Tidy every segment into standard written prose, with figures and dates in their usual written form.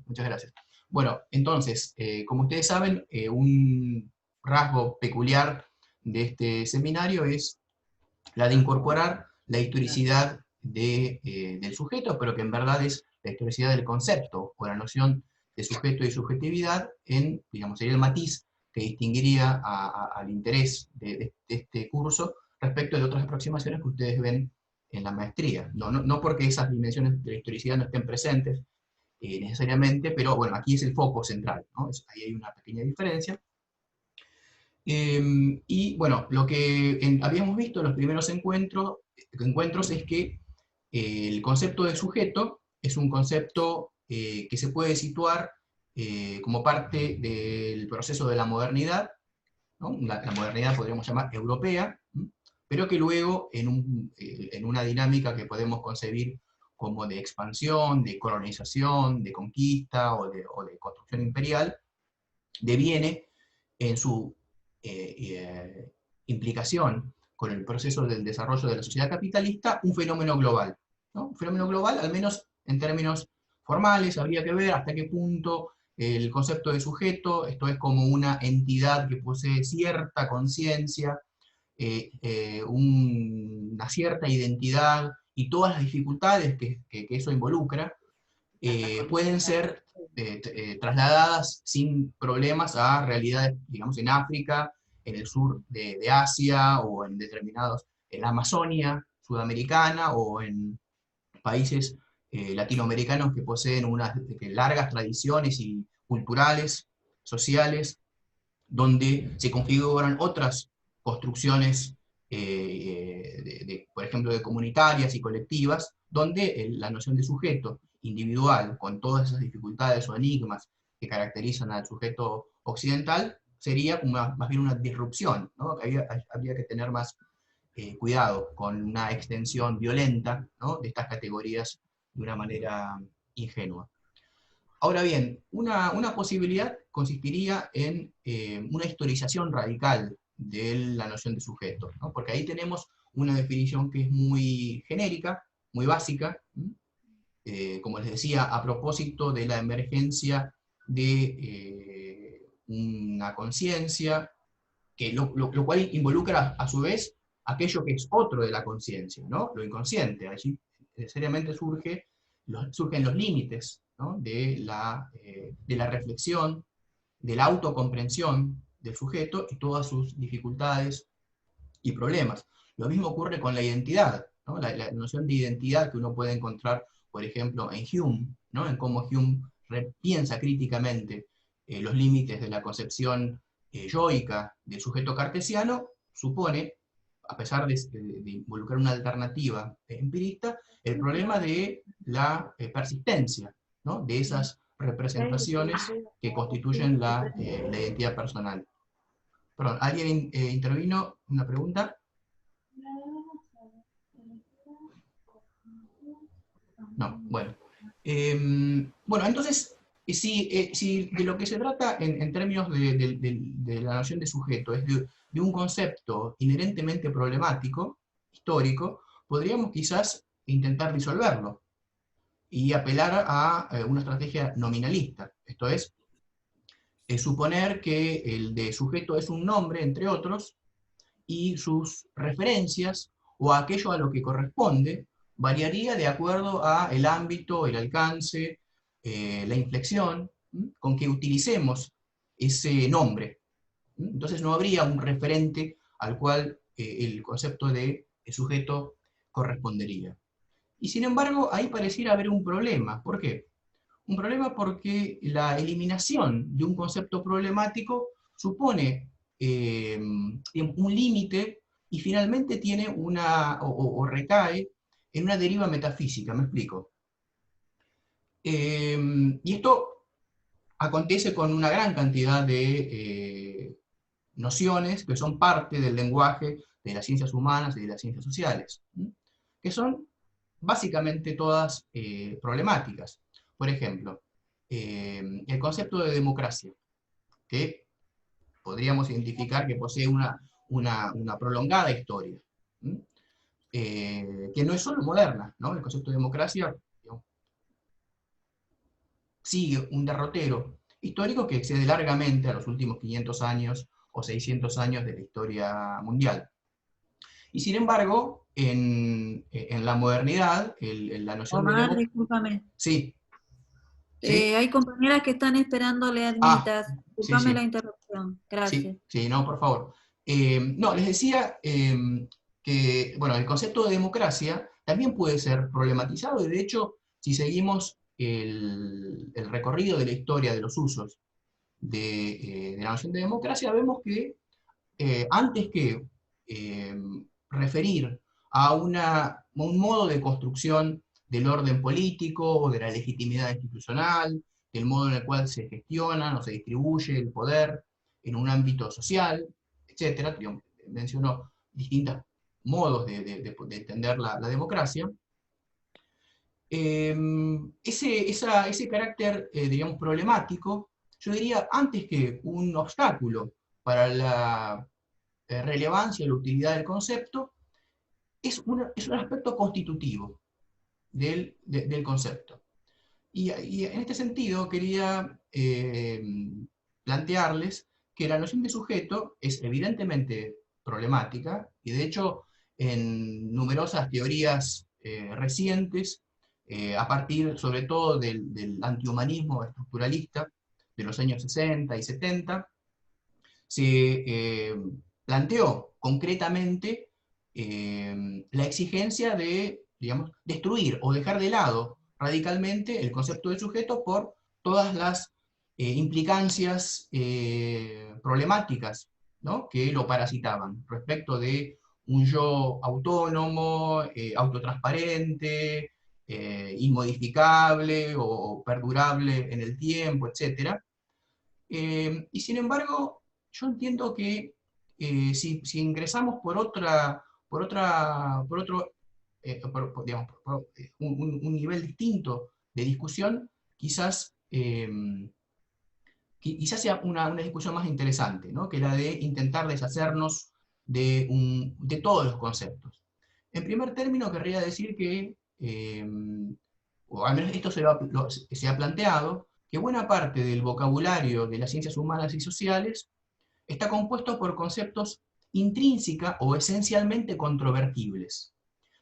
Muchas gracias. Bueno, entonces, como ustedes saben, un rasgo peculiar de este seminario es la de incorporar la historicidad del sujeto, pero que en verdad es la historicidad del concepto, o la noción de sujeto y subjetividad, en, digamos, sería el matiz que distinguiría al interés de este curso respecto de otras aproximaciones que ustedes ven en la maestría. No porque esas dimensiones de la historicidad no estén presentes necesariamente, pero bueno, aquí es el foco central, ¿no? Ahí hay una pequeña diferencia. Y bueno, lo que habíamos visto en los primeros encuentros es que el concepto de sujeto es un concepto que se puede situar como parte del proceso de la modernidad, ¿no? La modernidad podríamos llamar europea, ¿m? Pero que luego en una dinámica que podemos concebir como de expansión, de colonización, de conquista o de construcción imperial, deviene en su implicación con el proceso del desarrollo de la sociedad capitalista un fenómeno global, ¿no? Un fenómeno global, al menos en términos formales, habría que ver hasta qué punto el concepto de sujeto, esto es como una entidad que posee cierta conciencia, una cierta identidad y todas las dificultades que eso involucra, pueden ser trasladadas sin problemas a realidades, digamos, en África, en el sur de Asia, o en determinados, en la Amazonia sudamericana, o en países latinoamericanos que poseen unas largas tradiciones y culturales, sociales, donde se configuran otras construcciones, por ejemplo, de comunitarias y colectivas, donde la noción de sujeto individual, con todas esas dificultades o enigmas que caracterizan al sujeto occidental, sería como más bien una disrupción, ¿no? Habría que tener más cuidado con una extensión violenta, ¿no?, de estas categorías de una manera ingenua. Ahora bien, una posibilidad consistiría en una historización radical de la noción de sujeto, ¿no? Porque ahí tenemos una definición que es muy genérica, muy básica, como les decía, a propósito de la emergencia de una conciencia, lo cual involucra a su vez aquello que es otro de la conciencia, ¿no? Lo inconsciente. Allí necesariamente surgen los límites, ¿no?, de la reflexión, de la autocomprensión del sujeto y todas sus dificultades y problemas. Lo mismo ocurre con la identidad, ¿no? La noción de identidad que uno puede encontrar, por ejemplo, en Hume, ¿no?, en cómo Hume piensa críticamente los límites de la concepción yoica del sujeto cartesiano, supone, a pesar de involucrar una alternativa empirista, el problema de la persistencia, ¿no?, de esas representaciones que constituyen la identidad personal. Perdón, ¿alguien intervino? ¿Una pregunta? No, bueno. Bueno, entonces, si de lo que se trata en términos de la noción de sujeto es de un concepto inherentemente problemático, histórico, podríamos quizás intentar disolverlo y apelar a una estrategia nominalista. Esto es suponer que el de sujeto es un nombre, entre otros, y sus referencias o aquello a lo que corresponde variaría de acuerdo a el ámbito, el alcance, la inflexión con que utilicemos ese nombre. Entonces no habría un referente al cual el concepto de sujeto correspondería. Y sin embargo, ahí pareciera haber un problema. ¿Por qué? Un problema porque la eliminación de un concepto problemático supone un límite y finalmente tiene o recae en una deriva metafísica, me explico. Y esto acontece con una gran cantidad de nociones que son parte del lenguaje de las ciencias humanas y de las ciencias sociales, que son básicamente todas problemáticas. Por ejemplo, el concepto de democracia, que podríamos identificar que posee una prolongada historia, que no es solo moderna, ¿no? El concepto de democracia, digamos, sigue un derrotero histórico que excede largamente a los últimos 500 años o 600 años de la historia mundial. Y sin embargo, en la modernidad, la noción de Omar, democracia... discúlpame. Sí, sí. Hay compañeras que están esperando le Ah, admitas. sí, Discúlpame la sí. interrupción. Gracias. Sí, sí, no, por favor. No, les decía que, bueno, el concepto de democracia también puede ser problematizado, y de hecho, si seguimos el recorrido de la historia de los usos de la noción de democracia, vemos que antes que eh, referir a un modo de construcción del orden político o de la legitimidad institucional, del modo en el cual se gestiona o se distribuye el poder en un ámbito social, etcétera, mencionó distintos modos de entender la democracia. Ese carácter, digamos, problemático, yo diría, antes que un obstáculo para la relevancia y la utilidad del concepto, es un aspecto constitutivo del concepto. Y en este sentido quería plantearles que la noción de sujeto es evidentemente problemática, y de hecho en numerosas teorías recientes, a partir sobre todo del antihumanismo estructuralista de los años 60 y 70, se planteó concretamente la exigencia de, digamos, destruir o dejar de lado radicalmente el concepto de sujeto por todas las implicancias problemáticas, ¿no?, que lo parasitaban respecto de un yo autónomo, autotransparente, inmodificable o perdurable en el tiempo, etc. Y sin embargo, yo entiendo que si ingresamos por otro, digamos, un nivel distinto de discusión, quizás sea una discusión más interesante, ¿no?, que la de intentar deshacernos de todos los conceptos. En primer término, querría decir que, o al menos esto se ha planteado, que buena parte del vocabulario de las ciencias humanas y sociales está compuesto por conceptos intrínseca o esencialmente controvertibles.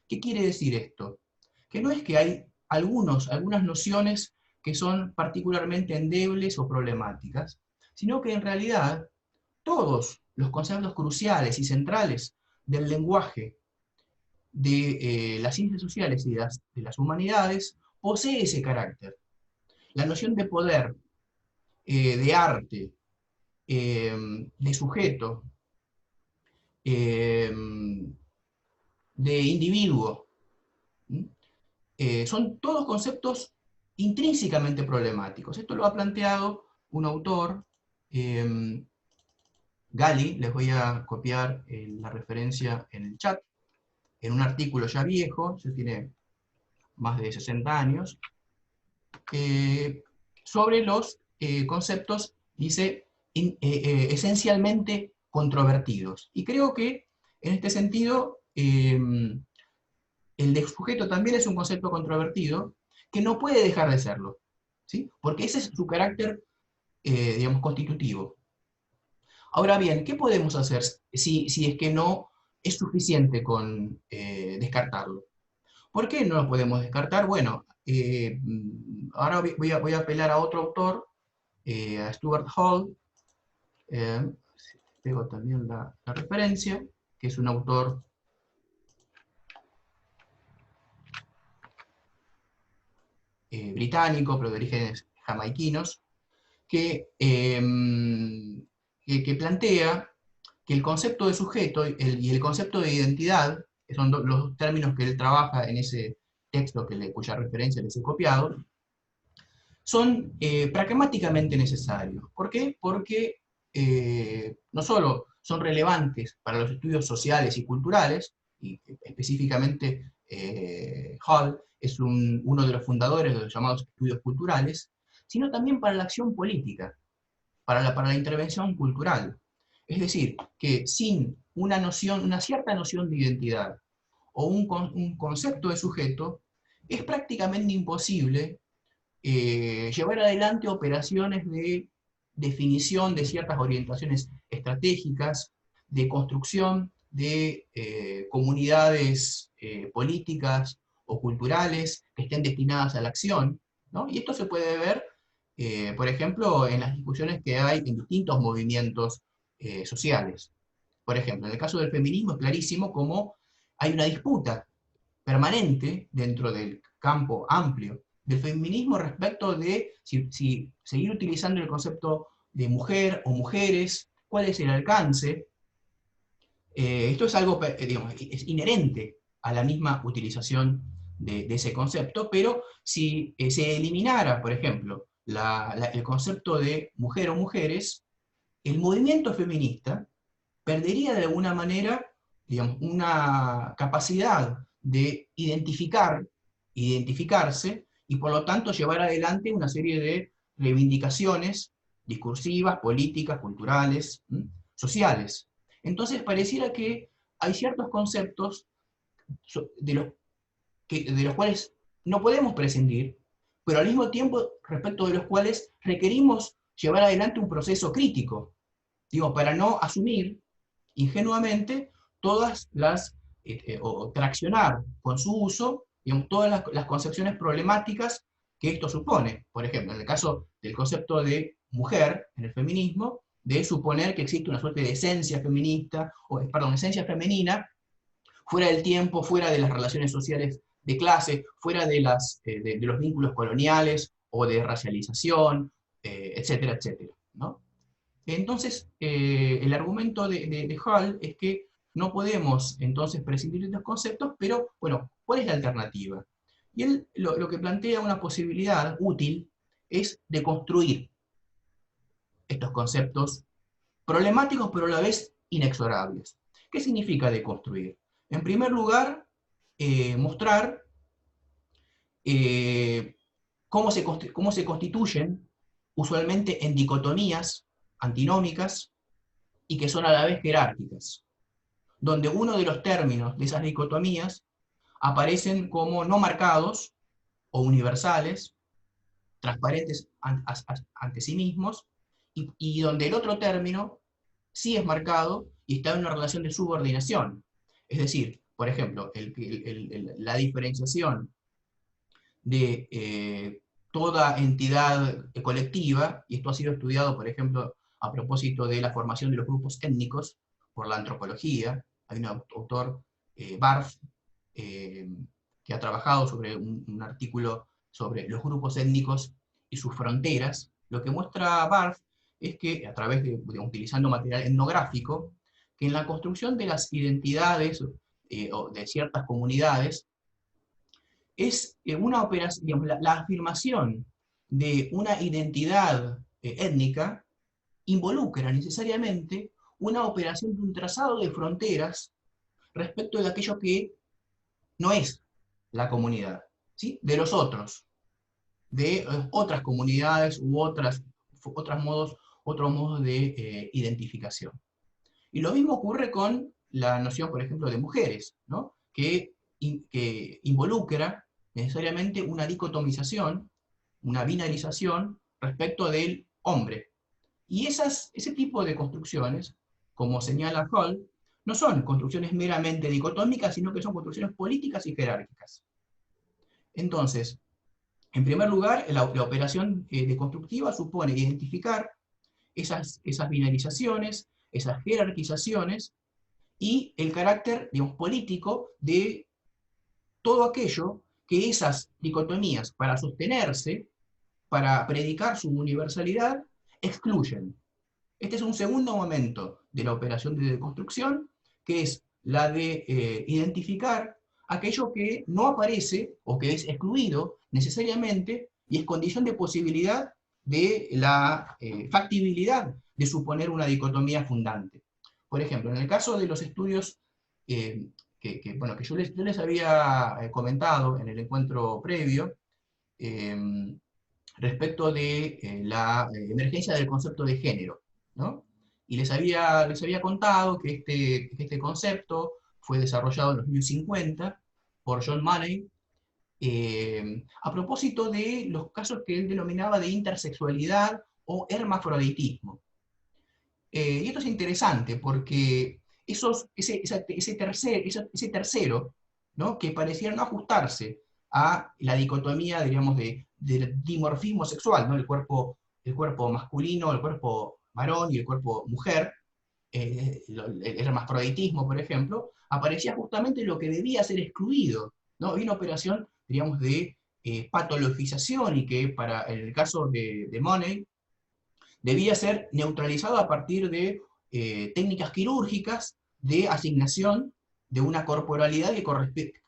¿Qué quiere decir esto? Que no es que hay algunas nociones que son particularmente endebles o problemáticas, sino que en realidad todos los conceptos cruciales y centrales del lenguaje de las ciencias sociales y de las humanidades posee ese carácter. La noción de poder, de arte, de sujeto, eh, de individuo, son todos conceptos intrínsecamente problemáticos. Esto lo ha planteado un autor, Gali, les voy a copiar la referencia en el chat, en un artículo ya viejo, ya tiene más de 60 años, sobre los conceptos, dice, esencialmente controvertidos. Y creo que en este sentido, el de sujeto también es un concepto controvertido que no puede dejar de serlo, ¿sí?, porque ese es su carácter, digamos, constitutivo. Ahora bien, ¿qué podemos hacer si es que no es suficiente con descartarlo? ¿Por qué no lo podemos descartar? Bueno, ahora voy a apelar a otro autor, a Stuart Hall, tengo también la referencia, que es un autor británico, pero de orígenes jamaiquinos, que plantea que el concepto de sujeto y el concepto de identidad, que son los términos que él trabaja en ese texto cuya referencia les he copiado, son pragmáticamente necesarios. ¿Por qué? Porque no solo son relevantes para los estudios sociales y culturales, y específicamente Hall es uno de los fundadores de los llamados estudios culturales, sino también para la acción política, para la intervención cultural. Es decir, que sin una cierta noción de identidad o un concepto de sujeto, es prácticamente imposible llevar adelante operaciones de definición de ciertas orientaciones estratégicas, de construcción de comunidades políticas o culturales que estén destinadas a la acción, ¿no? Y esto se puede ver, por ejemplo, en las discusiones que hay en distintos movimientos sociales. Por ejemplo, en el caso del feminismo es clarísimo cómo hay una disputa permanente dentro del campo amplio del feminismo respecto de si seguir utilizando el concepto de mujer o mujeres, cuál es el alcance. Esto es algo, digamos, es inherente a la misma utilización de ese concepto, pero si se eliminara, por ejemplo, el concepto de mujer o mujeres, el movimiento feminista perdería de alguna manera, digamos, una capacidad de identificarse, y por lo tanto llevar adelante una serie de reivindicaciones discursivas, políticas, culturales, sociales. Entonces pareciera que hay ciertos conceptos de los cuales no podemos prescindir, pero al mismo tiempo respecto de los cuales requerimos llevar adelante un proceso crítico, digo, para no asumir ingenuamente todas las, o traccionar con su uso, digamos, todas las concepciones problemáticas que esto supone. Por ejemplo, en el caso del concepto de mujer en el feminismo, de suponer que existe una suerte de esencia feminista, o, perdón, esencia femenina, fuera del tiempo, fuera de las relaciones sociales de clase, fuera de los vínculos coloniales o de racialización, etcétera, etcétera, ¿no? Entonces, el argumento de Hall es que no podemos entonces prescindir de estos conceptos, pero bueno, ¿cuál es la alternativa? Y él lo que plantea una posibilidad útil es de construir estos conceptos problemáticos, pero a la vez inexorables. ¿Qué significa deconstruir? En primer lugar, mostrar eh, cómo se constituyen usualmente en dicotomías antinómicas y que son a la vez jerárquicas, donde uno de los términos de esas dicotomías aparecen como no marcados o universales, transparentes ante sí mismos, y donde el otro término sí es marcado y está en una relación de subordinación. Es decir, por ejemplo, la diferenciación de toda entidad colectiva, y esto ha sido estudiado, por ejemplo, a propósito de la formación de los grupos étnicos por la antropología. Hay un autor, Barth, que ha trabajado sobre un artículo sobre los grupos étnicos y sus fronteras. Lo que muestra Barth es que, a través utilizando material etnográfico, que en la construcción de las identidades o de ciertas comunidades, es una operación, digamos, la afirmación de una identidad étnica involucra necesariamente una operación de un trazado de fronteras respecto de aquello que no es la comunidad, ¿sí? De los otros, de otras comunidades u otros modos de identificación. Y lo mismo ocurre con la noción, por ejemplo, de mujeres, ¿no? Que involucra necesariamente una dicotomización, una binarización respecto del hombre. Y ese tipo de construcciones, como señala Hall, no son construcciones meramente dicotómicas, sino que son construcciones políticas y jerárquicas. Entonces, en primer lugar, la operación deconstructiva supone identificar esas binarizaciones, esas jerarquizaciones, y el carácter, digamos, político de todo aquello que esas dicotomías, para sostenerse, para predicar su universalidad, excluyen. Este es un segundo momento de la operación de deconstrucción, que es la de identificar aquello que no aparece o que es excluido necesariamente y es condición de posibilidad de la factibilidad de suponer una dicotomía fundante. Por ejemplo, en el caso de los estudios bueno, que yo les había comentado en el encuentro previo, respecto de la emergencia del concepto de género, ¿no? Y les había contado que este concepto fue desarrollado en los años 50 por John Money, a propósito de los casos que él denominaba de intersexualidad o hermafroditismo. Y esto es interesante porque ese tercero, ¿no?, que pareciera no ajustarse a la dicotomía, diríamos, del dimorfismo sexual, ¿no?, el cuerpo masculino, el cuerpo varón y el cuerpo mujer, el hermafroditismo, por ejemplo, aparecía justamente lo que debía ser excluido, ¿no? Había una operación, digamos, de patologización, y que para el caso de Money debía ser neutralizado a partir de técnicas quirúrgicas de asignación de una corporalidad que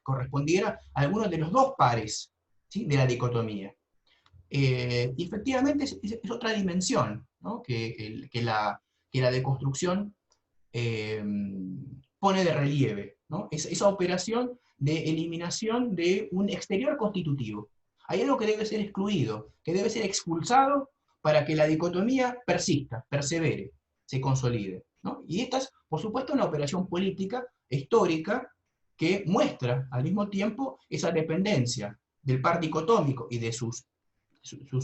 correspondiera a alguno de los dos pares, ¿sí?, de la dicotomía. Y efectivamente es otra dimensión, ¿no?, que la deconstrucción pone de relieve, ¿no? Esa operación de eliminación de un exterior constitutivo. Hay algo que debe ser excluido, que debe ser expulsado para que la dicotomía persista, persevere, se consolide, ¿no? Y esta es, por supuesto, una operación política, histórica, que muestra al mismo tiempo esa dependencia del par dicotómico y de sus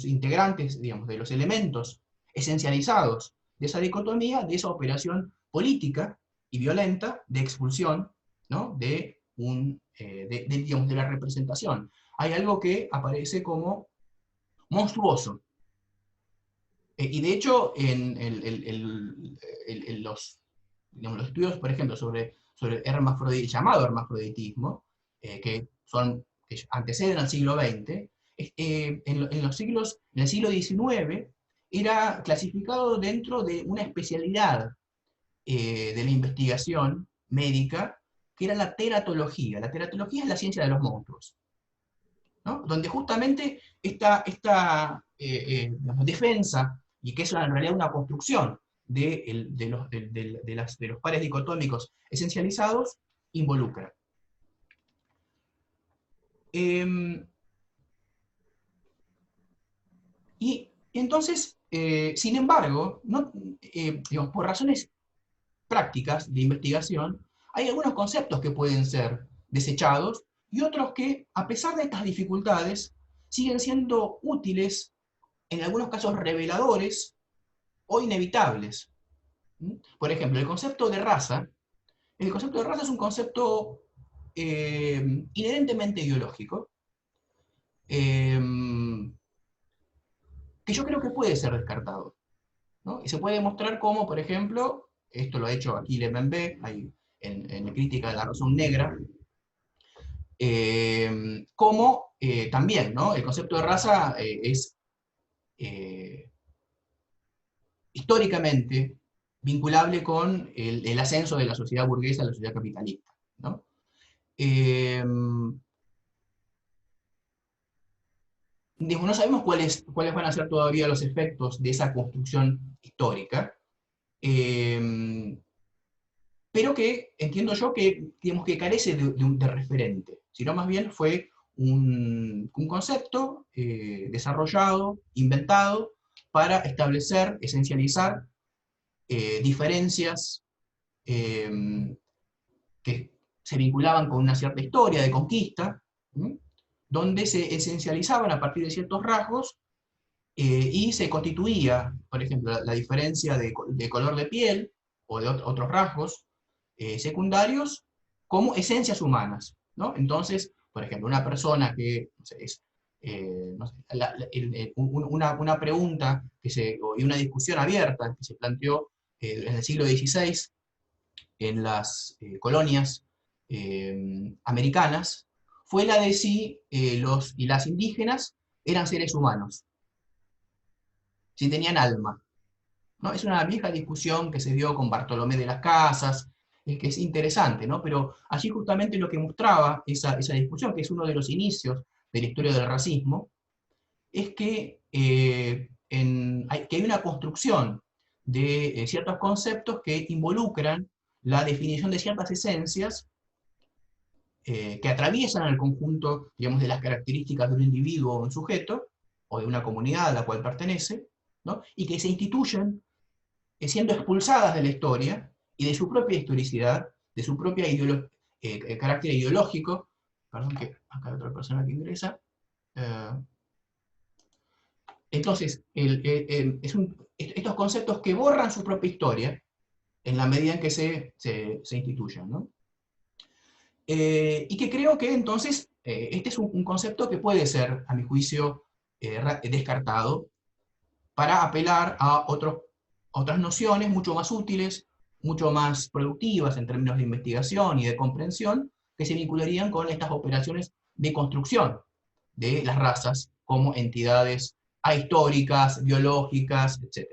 integrantes, digamos, de los elementos esencializados de esa dicotomía, de esa operación política y violenta de expulsión, ¿no?, digamos, de la representación. Hay algo que aparece como monstruoso. Y de hecho, en los, digamos, los estudios, por ejemplo, sobre llamado hermafroditismo, que anteceden al siglo XX, en el siglo XIX, era clasificado dentro de una especialidad de la investigación médica, que era la teratología. La teratología es la ciencia de los monstruos, ¿no?, donde justamente digamos, defensa, y que es en realidad una construcción de los pares dicotómicos esencializados, involucra. Y entonces, sin embargo, digamos, por razones prácticas de investigación, hay algunos conceptos que pueden ser desechados y otros que, a pesar de estas dificultades, siguen siendo útiles, en algunos casos reveladores o inevitables. Por ejemplo, el concepto de raza es un concepto inherentemente ideológico, que yo creo que puede ser descartado, ¿no? Y se puede demostrar cómo, por ejemplo, esto lo ha hecho aquí Lemembé, en Crítica de la Razón Negra, cómo también, ¿no?, el concepto de raza es históricamente vinculable con el ascenso de la sociedad burguesa a la sociedad capitalista, ¿no? Digamos, no sabemos cuáles van a ser todavía los efectos de esa construcción histórica, pero que entiendo yo que, digamos, que carece de referente, sino más bien fue un concepto desarrollado, inventado, para establecer, esencializar diferencias que se vinculaban con una cierta historia de conquista, ¿sí?, donde se esencializaban a partir de ciertos rasgos, y se constituía, por ejemplo, la diferencia de color de piel o de otros rasgos secundarios como esencias humanas, ¿no? Entonces, por ejemplo, una persona que no sé, no sé, una pregunta y una discusión abierta que se planteó en el siglo XVI en las colonias americanas, fue la de si los y las indígenas eran seres humanos, si tenían alma, ¿no? Es una vieja discusión que se dio con Bartolomé de las Casas, que es interesante, ¿no? Pero allí justamente lo que mostraba esa discusión, que es uno de los inicios de la historia del racismo, es que, que hay una construcción de ciertos conceptos que involucran la definición de ciertas esencias que atraviesan el conjunto, digamos, de las características de un individuo o un sujeto, o de una comunidad a la cual pertenece, ¿no?, y que se instituyen siendo expulsadas de la historia y de su propia historicidad, de su propio carácter ideológico, Perdón que acá hay otra persona que ingresa. Entonces, estos conceptos que borran su propia historia en la medida en que se instituyen, ¿no? Y que creo que entonces este es un concepto que puede ser, a mi juicio, descartado para apelar a otras nociones mucho más útiles, mucho más productivas en términos de investigación y de comprensión, que se vincularían con estas operaciones de construcción de las razas como entidades ahistóricas, biológicas, etc.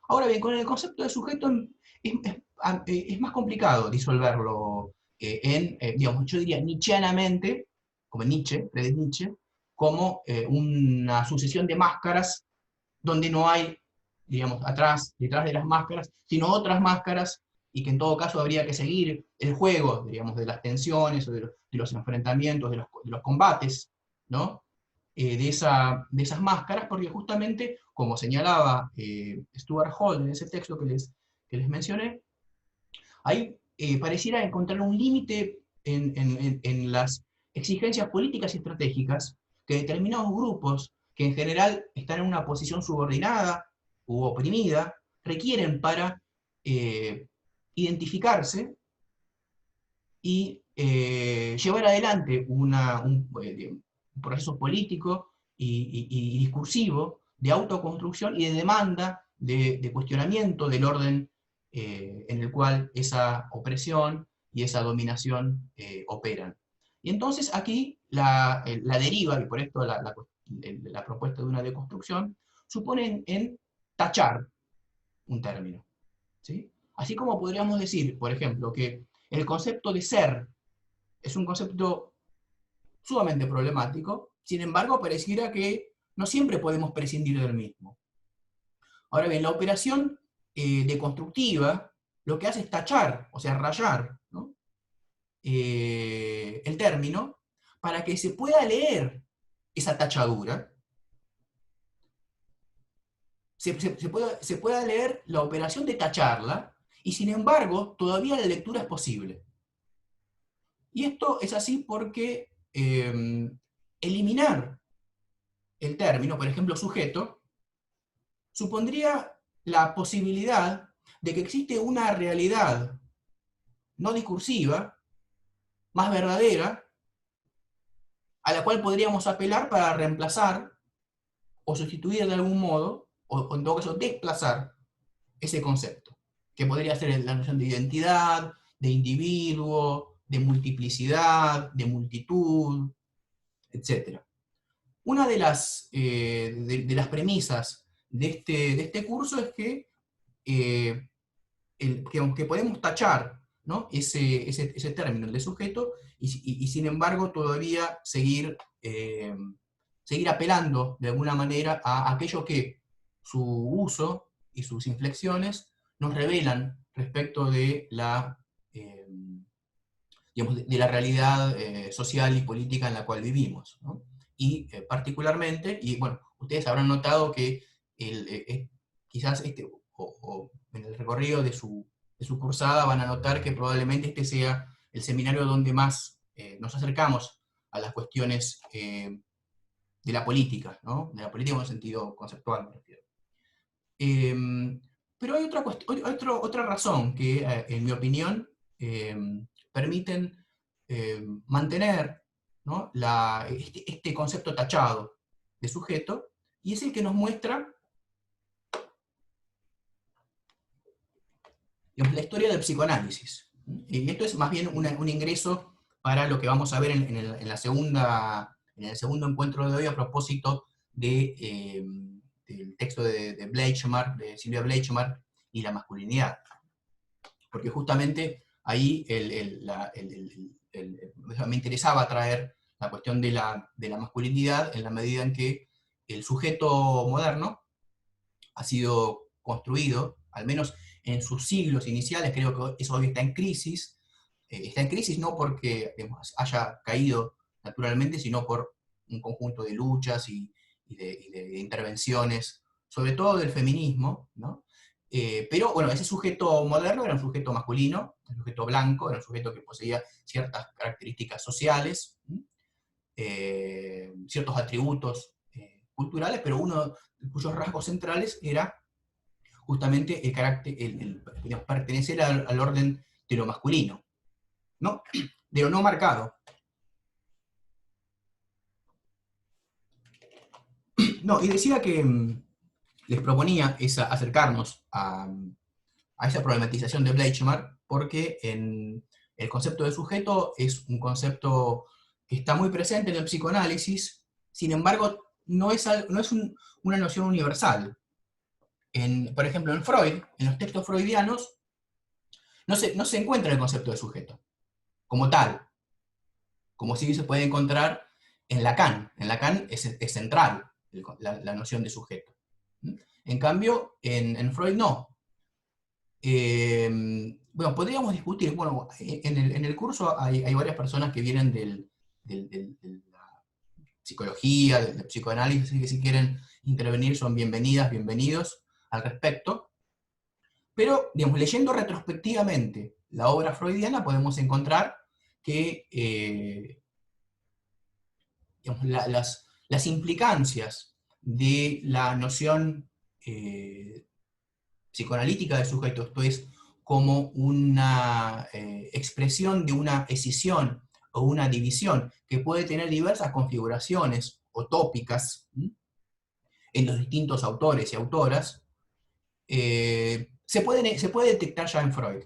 Ahora bien, con el concepto de sujeto es más complicado disolverlo digamos, yo diría nietzscheanamente, como Nietzsche, Friedrich Nietzsche, como una sucesión de máscaras donde no hay, digamos, detrás de las máscaras, sino otras máscaras, y que en todo caso habría que seguir el juego, digamos, de las tensiones, o de los enfrentamientos, de los combates, ¿no? De esas máscaras, porque justamente, como señalaba Stuart Hall en ese texto que les mencioné, ahí pareciera encontrar un límite en las exigencias políticas y estratégicas que determinados grupos, que en general están en una posición subordinada u oprimida, requieren para identificarse y llevar adelante un proceso político y discursivo de autoconstrucción y de demanda, de cuestionamiento del orden en el cual esa opresión y esa dominación operan. Y entonces aquí la deriva, y por esto la propuesta de una deconstrucción, supone en tachar un término, ¿sí? Así como podríamos decir, por ejemplo, que el concepto de ser es un concepto sumamente problemático, sin embargo, pareciera que no siempre podemos prescindir del mismo. Ahora bien, la operación deconstructiva lo que hace es tachar, o sea, rayar, ¿no? El término para que se pueda leer esa tachadura, se pueda leer la operación de tacharla, y sin embargo, todavía la lectura es posible. Y esto es así porque eliminar el término, por ejemplo, sujeto, supondría la posibilidad de que existe una realidad no discursiva, más verdadera, a la cual podríamos apelar para reemplazar o sustituir de algún modo, o en todo caso desplazar ese concepto, que podría ser la noción de identidad, de individuo, de multiplicidad, de multitud, etc. Una de las premisas de este curso es que podemos tachar, ¿no? ese término, el de sujeto, y sin embargo todavía seguir apelando de alguna manera a aquello que su uso y sus inflexiones nos revelan respecto eh, de la realidad social y política en la cual vivimos, ¿no? Y particularmente, y bueno, ustedes habrán notado que quizás o en el recorrido de su cursada van a notar que probablemente este sea el seminario donde más nos acercamos a las cuestiones de la política, ¿no? De la política en un sentido conceptual, me refiero. Pero hay otra razón que, en mi opinión, permiten mantener, ¿no? Este concepto tachado de sujeto, y es el que nos muestra, digamos, la historia del psicoanálisis. Y esto es más bien un ingreso para lo que vamos a ver en el segundo encuentro de hoy a propósito del texto de Bleichmark, de Silvia Bleichmark, y la masculinidad. Porque justamente ahí me interesaba traer la cuestión de la masculinidad en la medida en que el sujeto moderno ha sido construido, al menos en sus siglos iniciales, creo que eso hoy está en crisis no porque haya caído naturalmente, sino por un conjunto de luchas y de intervenciones, sobre todo del feminismo, ¿no? Pero bueno, ese sujeto moderno era un sujeto masculino, un sujeto blanco, era un sujeto que poseía ciertas características sociales, ciertos atributos culturales, pero uno de cuyos rasgos centrales era justamente el carácter, digamos, pertenecer al orden de lo masculino, ¿no? De lo no marcado. No, y decía que les proponía acercarnos a esa problematización de Bleichmar, porque el concepto de sujeto es un concepto que está muy presente en el psicoanálisis, sin embargo, no es una noción universal. Por ejemplo, en Freud, en los textos freudianos, no se encuentra el concepto de sujeto, como tal, como si se puede encontrar en Lacan. En Lacan es central la noción de sujeto. En cambio, en Freud no. Bueno, podríamos discutir, bueno, en el curso hay varias personas que vienen de la psicología, del psicoanálisis, así que si quieren intervenir son bienvenidas, bienvenidos al respecto. Pero, digamos, leyendo retrospectivamente la obra freudiana podemos encontrar que digamos, las implicancias de la noción psicoanalítica del sujeto, esto es, como una expresión de una escisión o una división que puede tener diversas configuraciones o tópicas en los distintos autores y autoras, se puede detectar ya en Freud.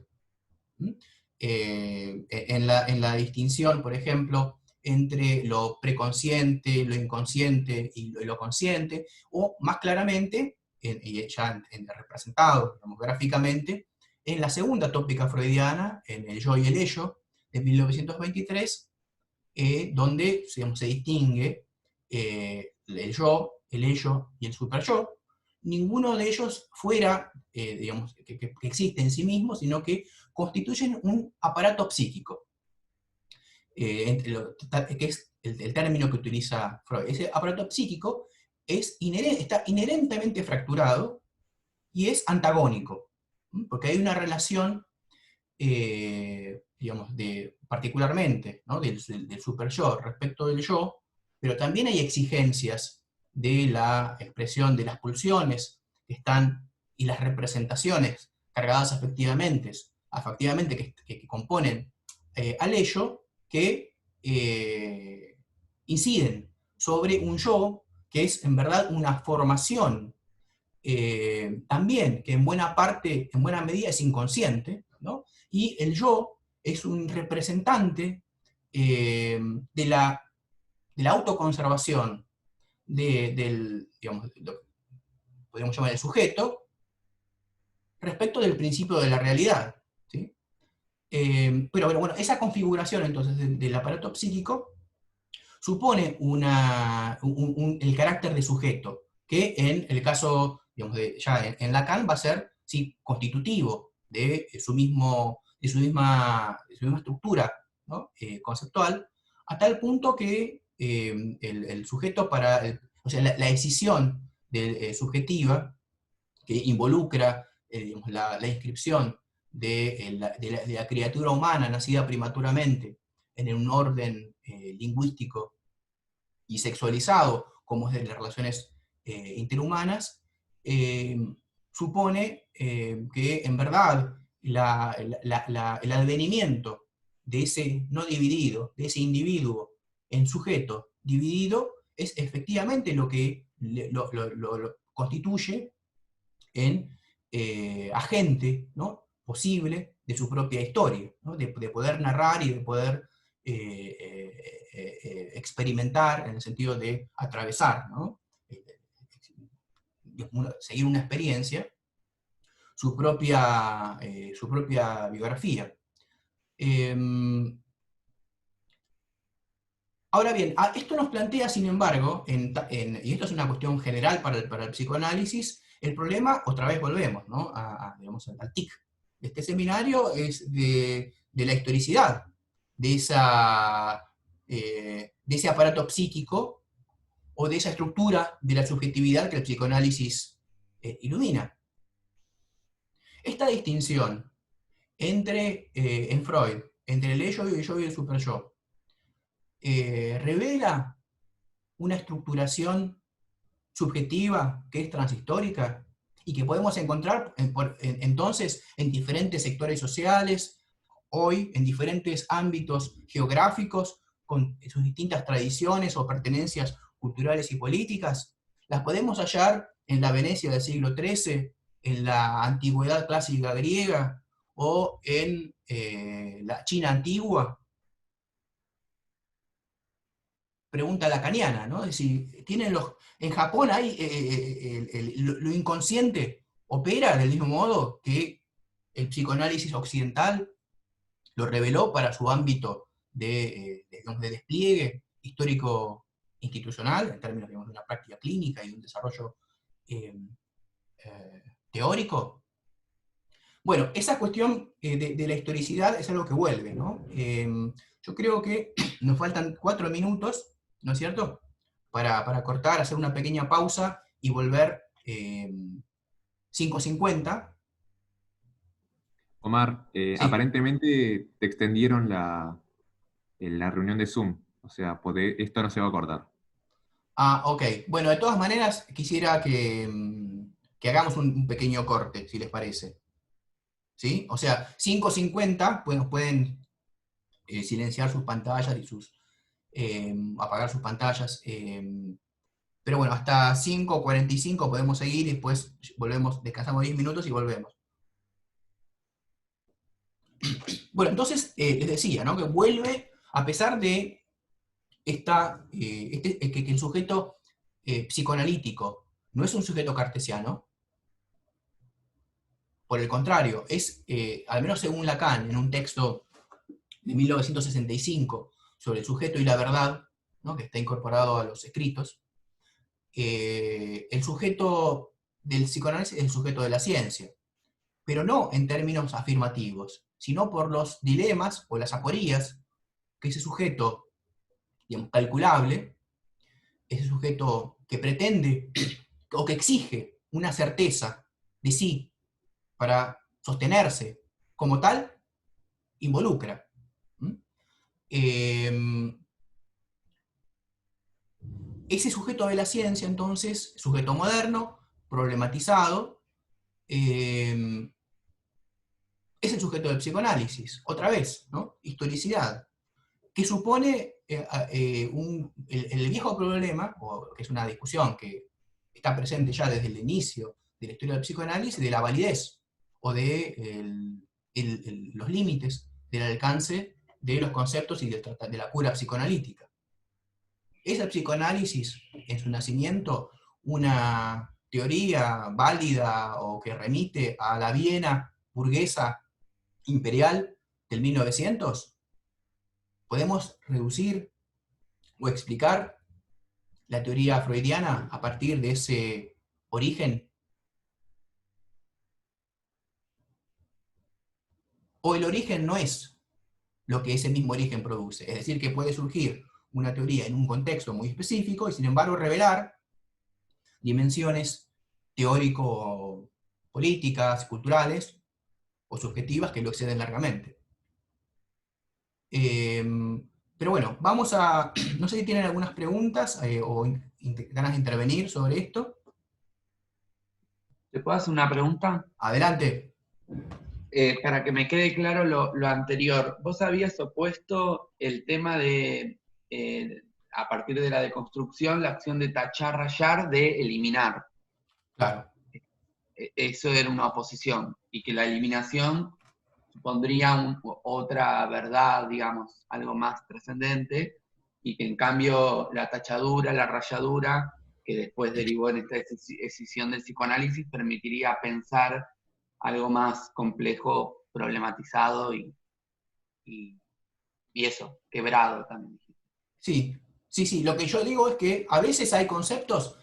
En la distinción, por ejemplo, entre lo preconsciente, lo inconsciente y lo consciente, o más claramente, y ya representado digamos, gráficamente, en la segunda tópica freudiana, en El yo y el ello, de 1923, donde digamos, se distingue el yo, el ello y el superyo. Ninguno de ellos fuera, digamos, que existe en sí mismo, sino que constituyen un aparato psíquico, que es el término que utiliza Freud. Ese aparato psíquico está inherentemente fracturado y es antagónico, porque hay una relación, digamos, particularmente, ¿no? del super yo respecto del yo, pero también hay exigencias de la expresión de las pulsiones que están, y las representaciones cargadas afectivamente que componen al ello, que inciden sobre un yo que es en verdad una formación también que en buena parte, en buena medida es inconsciente, ¿no? Y el yo es un representante de la autoconservación digamos, lo que podríamos llamar el sujeto, respecto del principio de la realidad. ¿Sí? Pero bueno, esa configuración entonces del aparato psíquico supone el carácter de sujeto, que en el caso, digamos, ya en Lacan va a ser sí, constitutivo de su misma estructura, ¿no? Conceptual, a tal punto que el sujeto o sea, la decisión subjetiva que involucra digamos, la inscripción de la criatura humana nacida prematuramente en un orden lingüístico y sexualizado, como es de las relaciones interhumanas, supone que en verdad el advenimiento de ese no dividido, de ese individuo en sujeto dividido, es efectivamente lo que lo constituye en agente, ¿no? Posible de su propia historia, ¿no? de poder narrar y de poder experimentar en el sentido de atravesar, ¿no? Seguir una experiencia, su propia biografía. Ahora bien, esto nos plantea, sin embargo, y esto es una cuestión general para el psicoanálisis, el problema, otra vez volvemos, ¿no? Digamos, al TIC de este seminario, es de la historicidad, de ese aparato psíquico, o de esa estructura de la subjetividad que el psicoanálisis ilumina. Esta distinción en Freud, entre el ello y el yo y el superyo, revela una estructuración subjetiva que es transhistórica y que podemos encontrar entonces en diferentes sectores sociales, hoy en diferentes ámbitos geográficos, con sus distintas tradiciones o pertenencias culturales y políticas. Las podemos hallar en la Venecia del siglo XIII, en la antigüedad clásica griega o en la China antigua. Pregunta lacaniana, ¿no? Es decir, en Japón hay lo inconsciente opera del mismo modo que el psicoanálisis occidental lo reveló para su ámbito de despliegue histórico institucional, en términos digamos, de una práctica clínica y de un desarrollo eh, teórico. Bueno, esa cuestión de la historicidad es algo que vuelve, ¿no? Yo creo que nos faltan 4 minutos, ¿no es cierto?, para cortar, hacer una pequeña pausa y volver 5:50. Omar, Sí. aparentemente te extendieron la reunión de Zoom, o sea, esto no se va a cortar. Ah, ok. Bueno, de todas maneras, quisiera que hagamos un pequeño corte, si les parece. ¿Sí? O sea, 5:50, pues nos pueden silenciar sus pantallas y apagar sus pantallas. Pero bueno, hasta 5:45 podemos seguir y después volvemos, descansamos 10 minutos y volvemos. Bueno, entonces les decía, ¿no? Que vuelve, a pesar de que el sujeto psicoanalítico no es un sujeto cartesiano, por el contrario, es, al menos según Lacan, en un texto de 1965 sobre el sujeto y la verdad, ¿no? Que está incorporado a los escritos, el sujeto del psicoanálisis es el sujeto de la ciencia, pero no en términos afirmativos, sino por los dilemas o las aporías que ese sujeto, digamos, calculable, ese sujeto que pretende o que exige una certeza de sí para sostenerse como tal, involucra. Ese sujeto de la ciencia, entonces, sujeto moderno, problematizado, es el sujeto del psicoanálisis, otra vez, ¿no? Historicidad, que supone el viejo problema, que es una discusión que está presente ya desde el inicio de la historia del psicoanálisis, de la validez o de los límites del alcance de los conceptos y de la cura psicoanalítica. ¿Es el psicoanálisis en su nacimiento una teoría válida o que remite a la Viena burguesa imperial del 1900? ¿Podemos reducir o explicar la teoría freudiana a partir de ese origen? ¿O el origen no es lo que ese mismo origen produce? Es decir, que puede surgir una teoría en un contexto muy específico y sin embargo revelar dimensiones teórico-políticas, culturales o subjetivas que lo exceden largamente. Pero bueno, vamos a, no sé si tienen algunas preguntas o ganas de intervenir sobre esto. ¿Te puedo hacer una pregunta? Adelante. Para que me quede claro lo anterior, vos habías opuesto el tema de, a partir de la deconstrucción, la acción de tachar, rayar, de eliminar. Claro. Eso era una oposición, y que la eliminación supondría otra verdad, digamos, algo más trascendente, y que en cambio la tachadura, la rayadura, que después derivó en esta escisión del psicoanálisis, permitiría pensar algo más complejo, problematizado y eso, quebrado también. Sí, sí, sí. Lo que yo digo es que a veces hay conceptos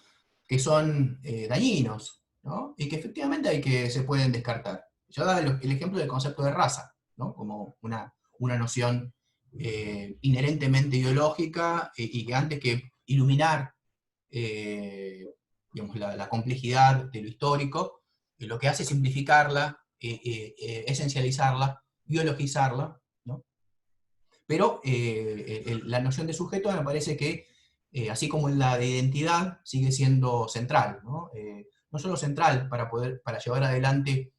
que son dañinos, ¿no? Y que efectivamente se pueden descartar. Yo daba el ejemplo del concepto de raza, ¿no? Como una noción inherentemente ideológica y que antes que iluminar digamos, la complejidad de lo histórico, lo que hace es simplificarla esencializarla, biologizarla, ¿no? Pero la noción de sujeto me parece que, así como la de identidad, sigue siendo central, ¿no? No solo central para llevar adelante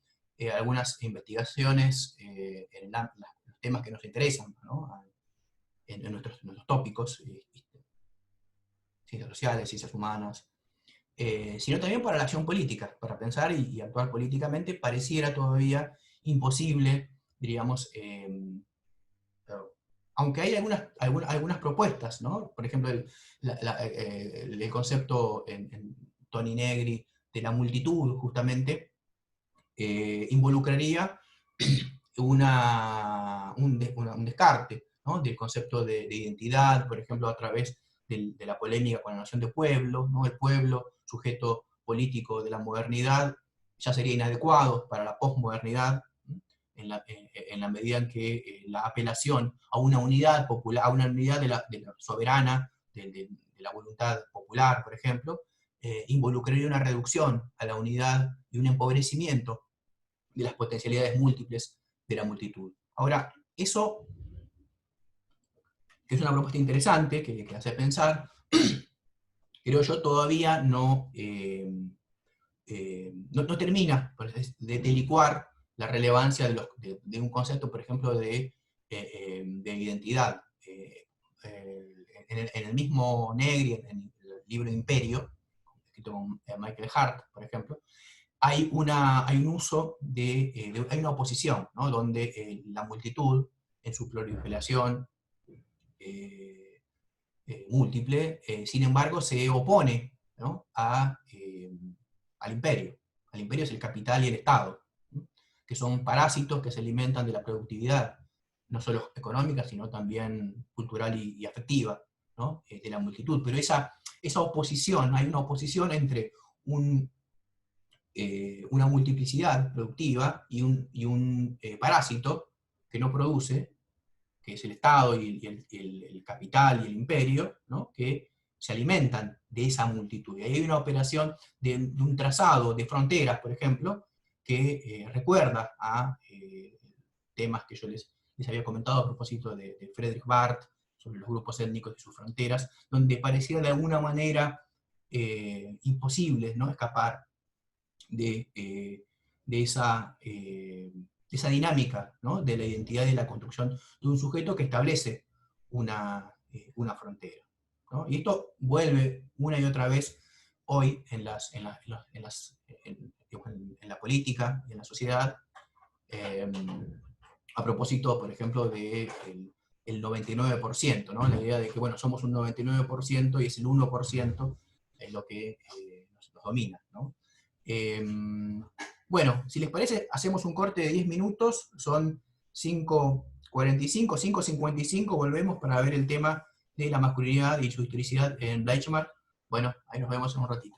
algunas investigaciones en los temas que nos interesan, ¿no? En nuestros tópicos, ciencias sociales, ciencias humanas, sino también para la acción política, para pensar y actuar políticamente. Pareciera todavía imposible, diríamos, aunque hay algunas propuestas, ¿no? Por ejemplo, el concepto en Toni Negri de la multitud, justamente, involucraría un descarte, ¿no? Del concepto de identidad, por ejemplo, a través de la polémica con la noción de pueblo, ¿no? El pueblo, sujeto político de la modernidad, ya sería inadecuado para la posmodernidad, en la medida en que la apelación a una unidad popular, a una unidad de la soberana, de la voluntad popular, por ejemplo, involucraría una reducción a la unidad y un empobrecimiento de las potencialidades múltiples de la multitud. Ahora, eso, que es una propuesta interesante, que hace pensar, creo yo todavía no termina de licuar la relevancia de un concepto, por ejemplo, de identidad. En el mismo Negri, en el libro Imperio, escrito con Michael Hart, por ejemplo, hay un uso hay una oposición, ¿no? Donde la multitud, en su proliferación múltiple, sin embargo, se opone, ¿no? Al imperio. El imperio es el capital y el Estado, ¿no? Que son parásitos que se alimentan de la productividad, no solo económica, sino también cultural y afectiva, ¿no? De la multitud. Pero esa oposición, hay una oposición entre una multiplicidad productiva y un parásito que no produce, que es el Estado y el capital y el imperio, ¿no? Que se alimentan de esa multitud. Y ahí hay una operación de un trazado de fronteras, por ejemplo, que recuerda a temas que yo les había comentado a propósito de Friedrich Barth, sobre los grupos étnicos y sus fronteras, donde parecía de alguna manera imposible, ¿no? Escapar de esa dinámica, ¿no? De la identidad y la construcción de un sujeto que establece una frontera, ¿no? Y esto vuelve una y otra vez hoy en la política y en la sociedad, a propósito, por ejemplo, el 99%, ¿no? La idea de que, bueno, somos un 99% y es el 1% es lo que nos domina, ¿no? Bueno, si les parece, hacemos un corte de 10 minutos, son 5:45, 5:55, volvemos para ver el tema de la masculinidad y su historicidad en Bleichmark. Bueno, ahí nos vemos en un ratito.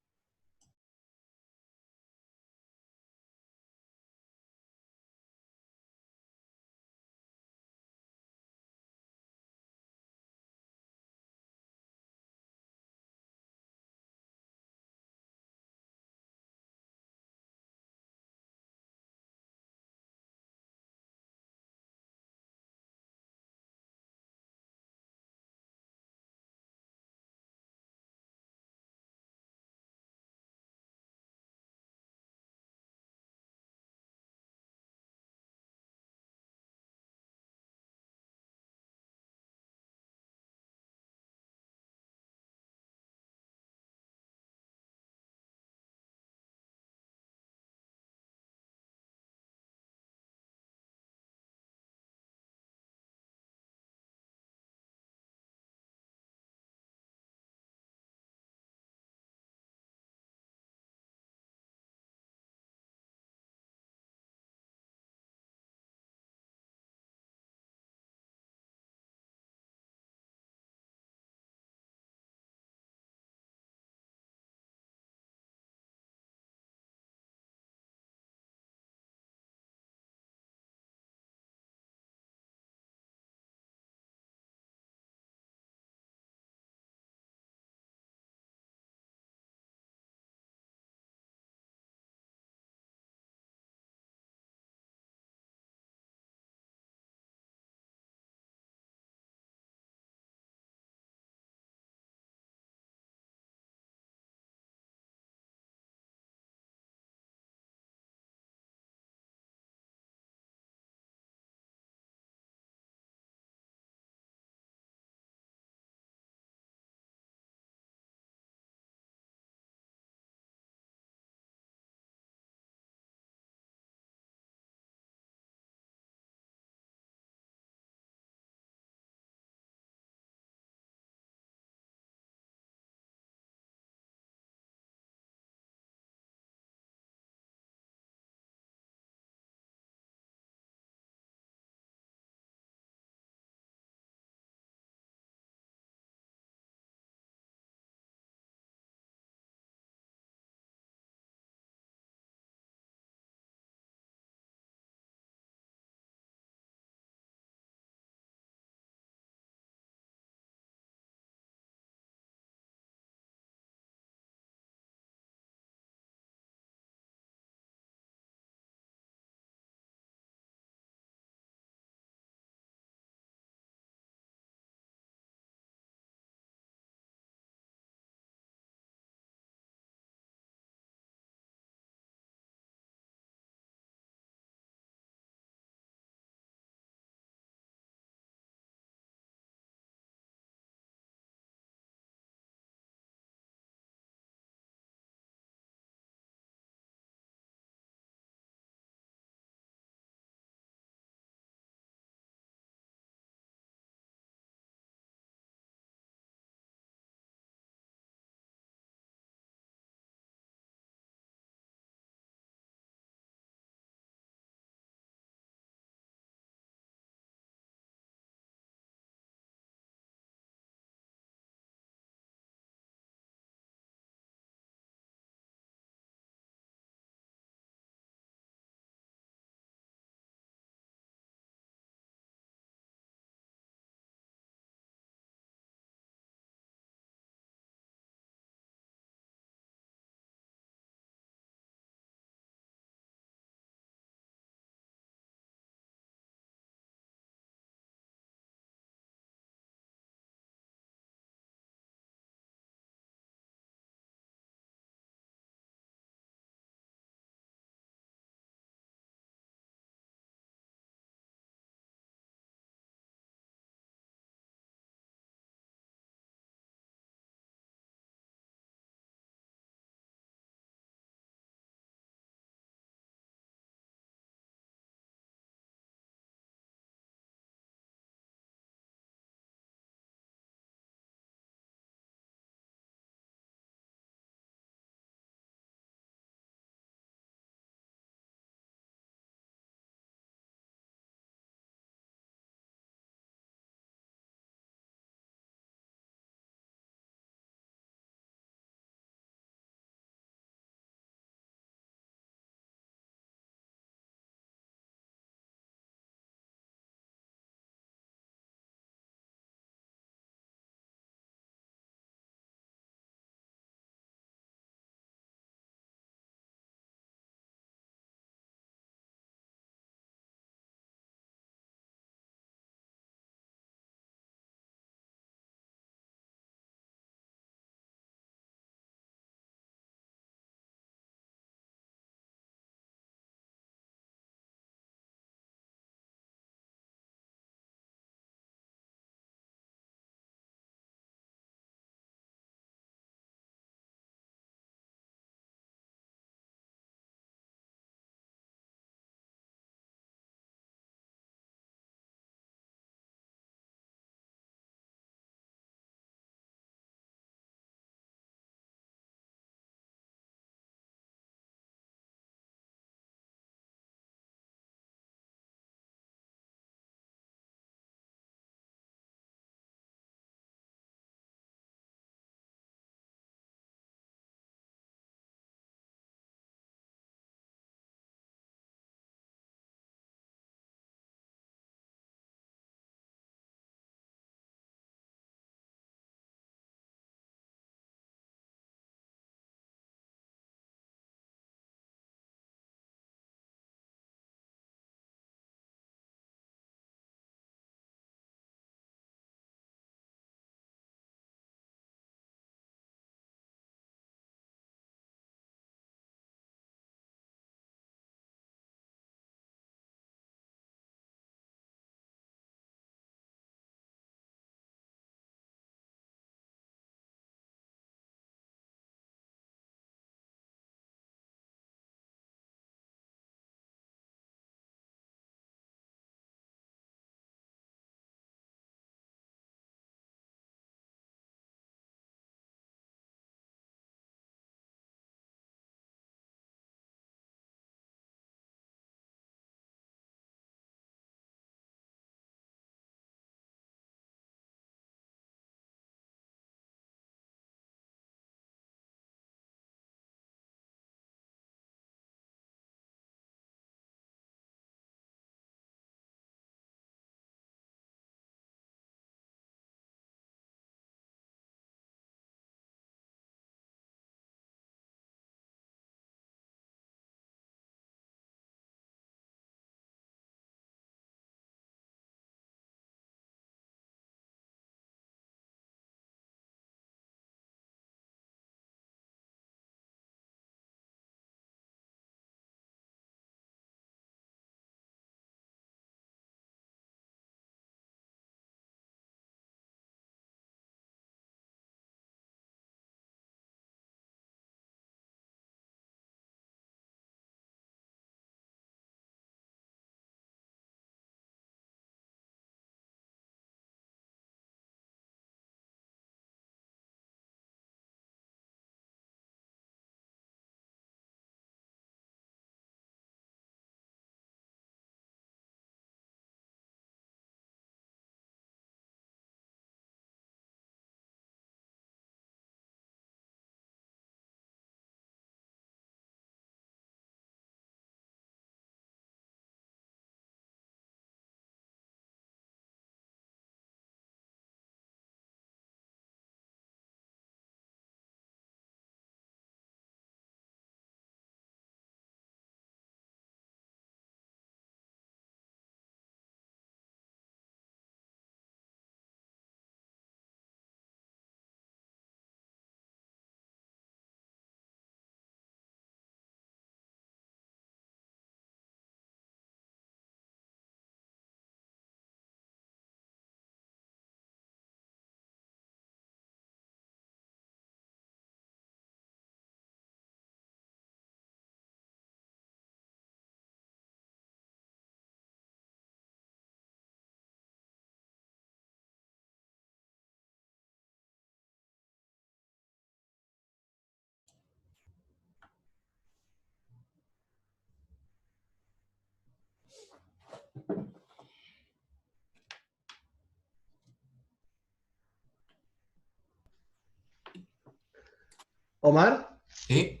Omar, ¿Sí?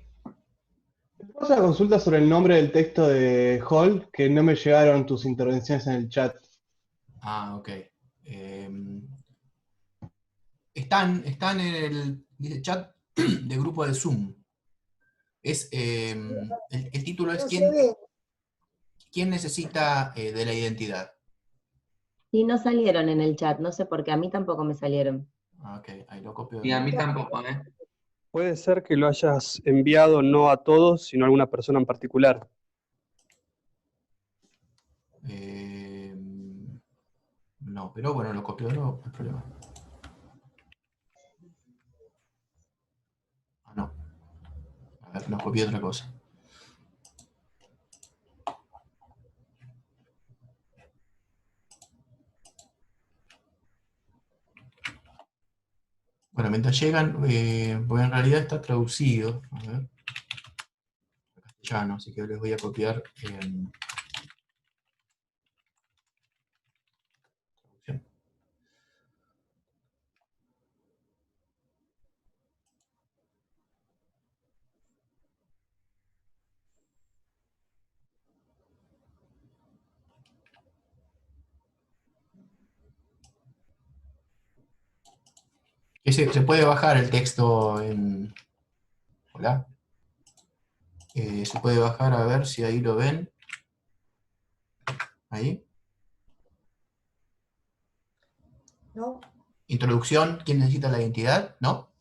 ¿puedo hacer una consulta sobre el nombre del texto de Hall? Que no me llegaron tus intervenciones en el chat. Ah, ok. Están en dice chat de grupo de Zoom. El título es No se ve. ¿Quién necesita de la identidad? Sí, no salieron en el chat, no sé por qué, a mí tampoco me salieron. Ah, ok, ahí lo copio. Y a mí tampoco, ¿eh? Puede ser que lo hayas enviado no a todos, sino a alguna persona en particular. No, pero bueno, lo copio, no hay problema. Ah, no. A ver, nos copié otra cosa. Bueno, mientras llegan, porque en realidad está traducido, a ver, a castellano, así que les voy a copiar en traducción. Se puede bajar el texto en... Hola. Se puede bajar, a ver si ahí lo ven. Ahí. ¿No? Introducción, ¿quién necesita la identidad? ¿No?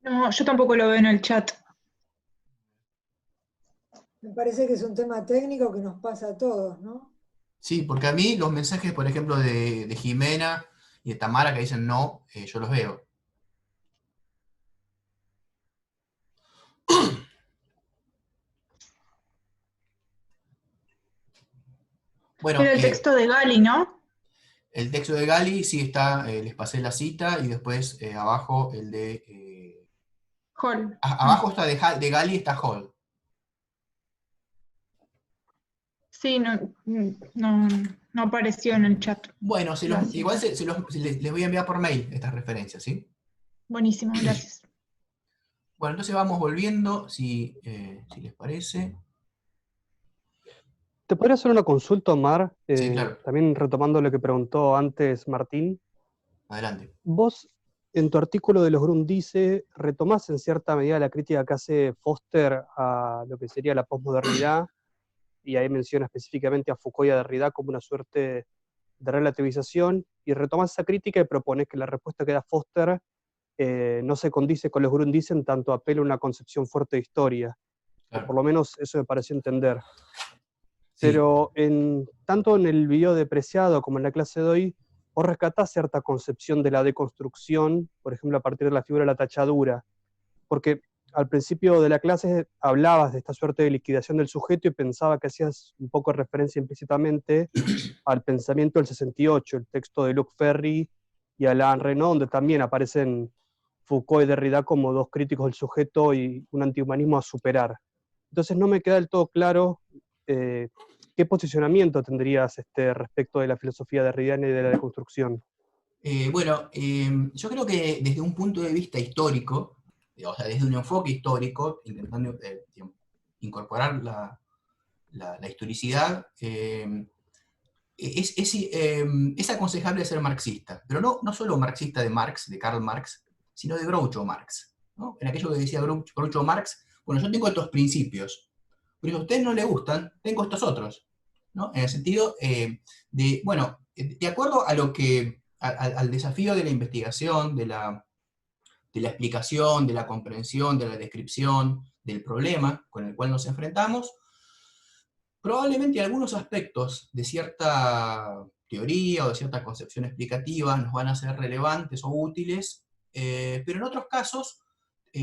No, yo tampoco lo veo en el chat. Me parece que es un tema técnico que nos pasa a todos, ¿no? Sí, porque a mí los mensajes, por ejemplo, de Jimena y de Tamara que dicen no, yo los veo. Bueno, Era el texto de Gali, ¿no? el texto de Gali sí está, les pasé la cita, y después abajo el de... Hall. abajo está de Gali, está Hall. Sí, no apareció en el chat. Bueno, Gracias. igual les voy a enviar por mail estas referencias, ¿sí? Buenísimo, gracias. Bueno, entonces vamos volviendo, si les parece. ¿Te podría hacer una consulta, Omar? Sí, claro. También retomando lo que preguntó antes Martín. Adelante. Vos, en tu artículo de los Grundrisse, retomás en cierta medida la crítica que hace Foster a lo que sería la posmodernidad, y ahí menciona específicamente a Foucault y a Derrida como una suerte de relativización, y retomás esa crítica y propones que la respuesta que da Foster no se condice con los Grundrisse, en tanto apela a una concepción fuerte de historia. Claro. O por lo menos eso me pareció entender. Sí. Pero tanto en el video de Preciado como en la clase de hoy, vos rescatás cierta concepción de la deconstrucción, por ejemplo, a partir de la figura de la tachadura, porque al principio de la clase hablabas de esta suerte de liquidación del sujeto y pensaba que hacías un poco referencia implícitamente al pensamiento del 68, el texto de Luc Ferry y Alain Renaud, donde también aparecen Foucault y Derrida como dos críticos del sujeto y un antihumanismo a superar. Entonces no me queda del todo claro ¿qué posicionamiento tendrías respecto de la filosofía derridiana y de la deconstrucción? Yo creo que desde un punto de vista histórico, o sea, desde un enfoque histórico, intentando incorporar la historicidad, es aconsejable ser marxista, pero no solo marxista de Marx, de Karl Marx, sino de Groucho Marx, ¿no? En aquello que decía Groucho Marx, bueno, yo tengo estos principios, pero si a ustedes no les gustan, tengo estos otros, ¿no? En el sentido de acuerdo a lo que, al desafío de la investigación, de la explicación, de la comprensión, de la descripción del problema con el cual nos enfrentamos, probablemente algunos aspectos de cierta teoría o de cierta concepción explicativa nos van a ser relevantes o útiles, pero en otros casos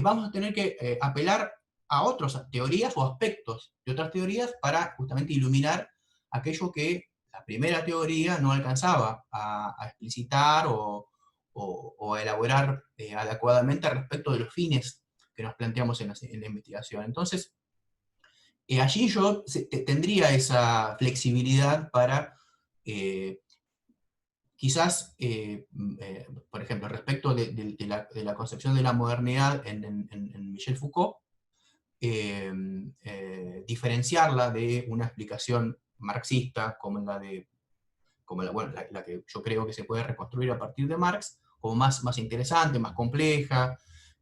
vamos a tener que apelar a otras teorías o aspectos de otras teorías para justamente iluminar aquello que la primera teoría no alcanzaba a explicitar o a elaborar adecuadamente respecto de los fines que nos planteamos en la investigación. Entonces, allí yo tendría esa flexibilidad para quizás, por ejemplo, respecto de la concepción de la modernidad en Michel Foucault, diferenciarla de una explicación marxista como la que yo creo que se puede reconstruir a partir de Marx, como más interesante, más compleja,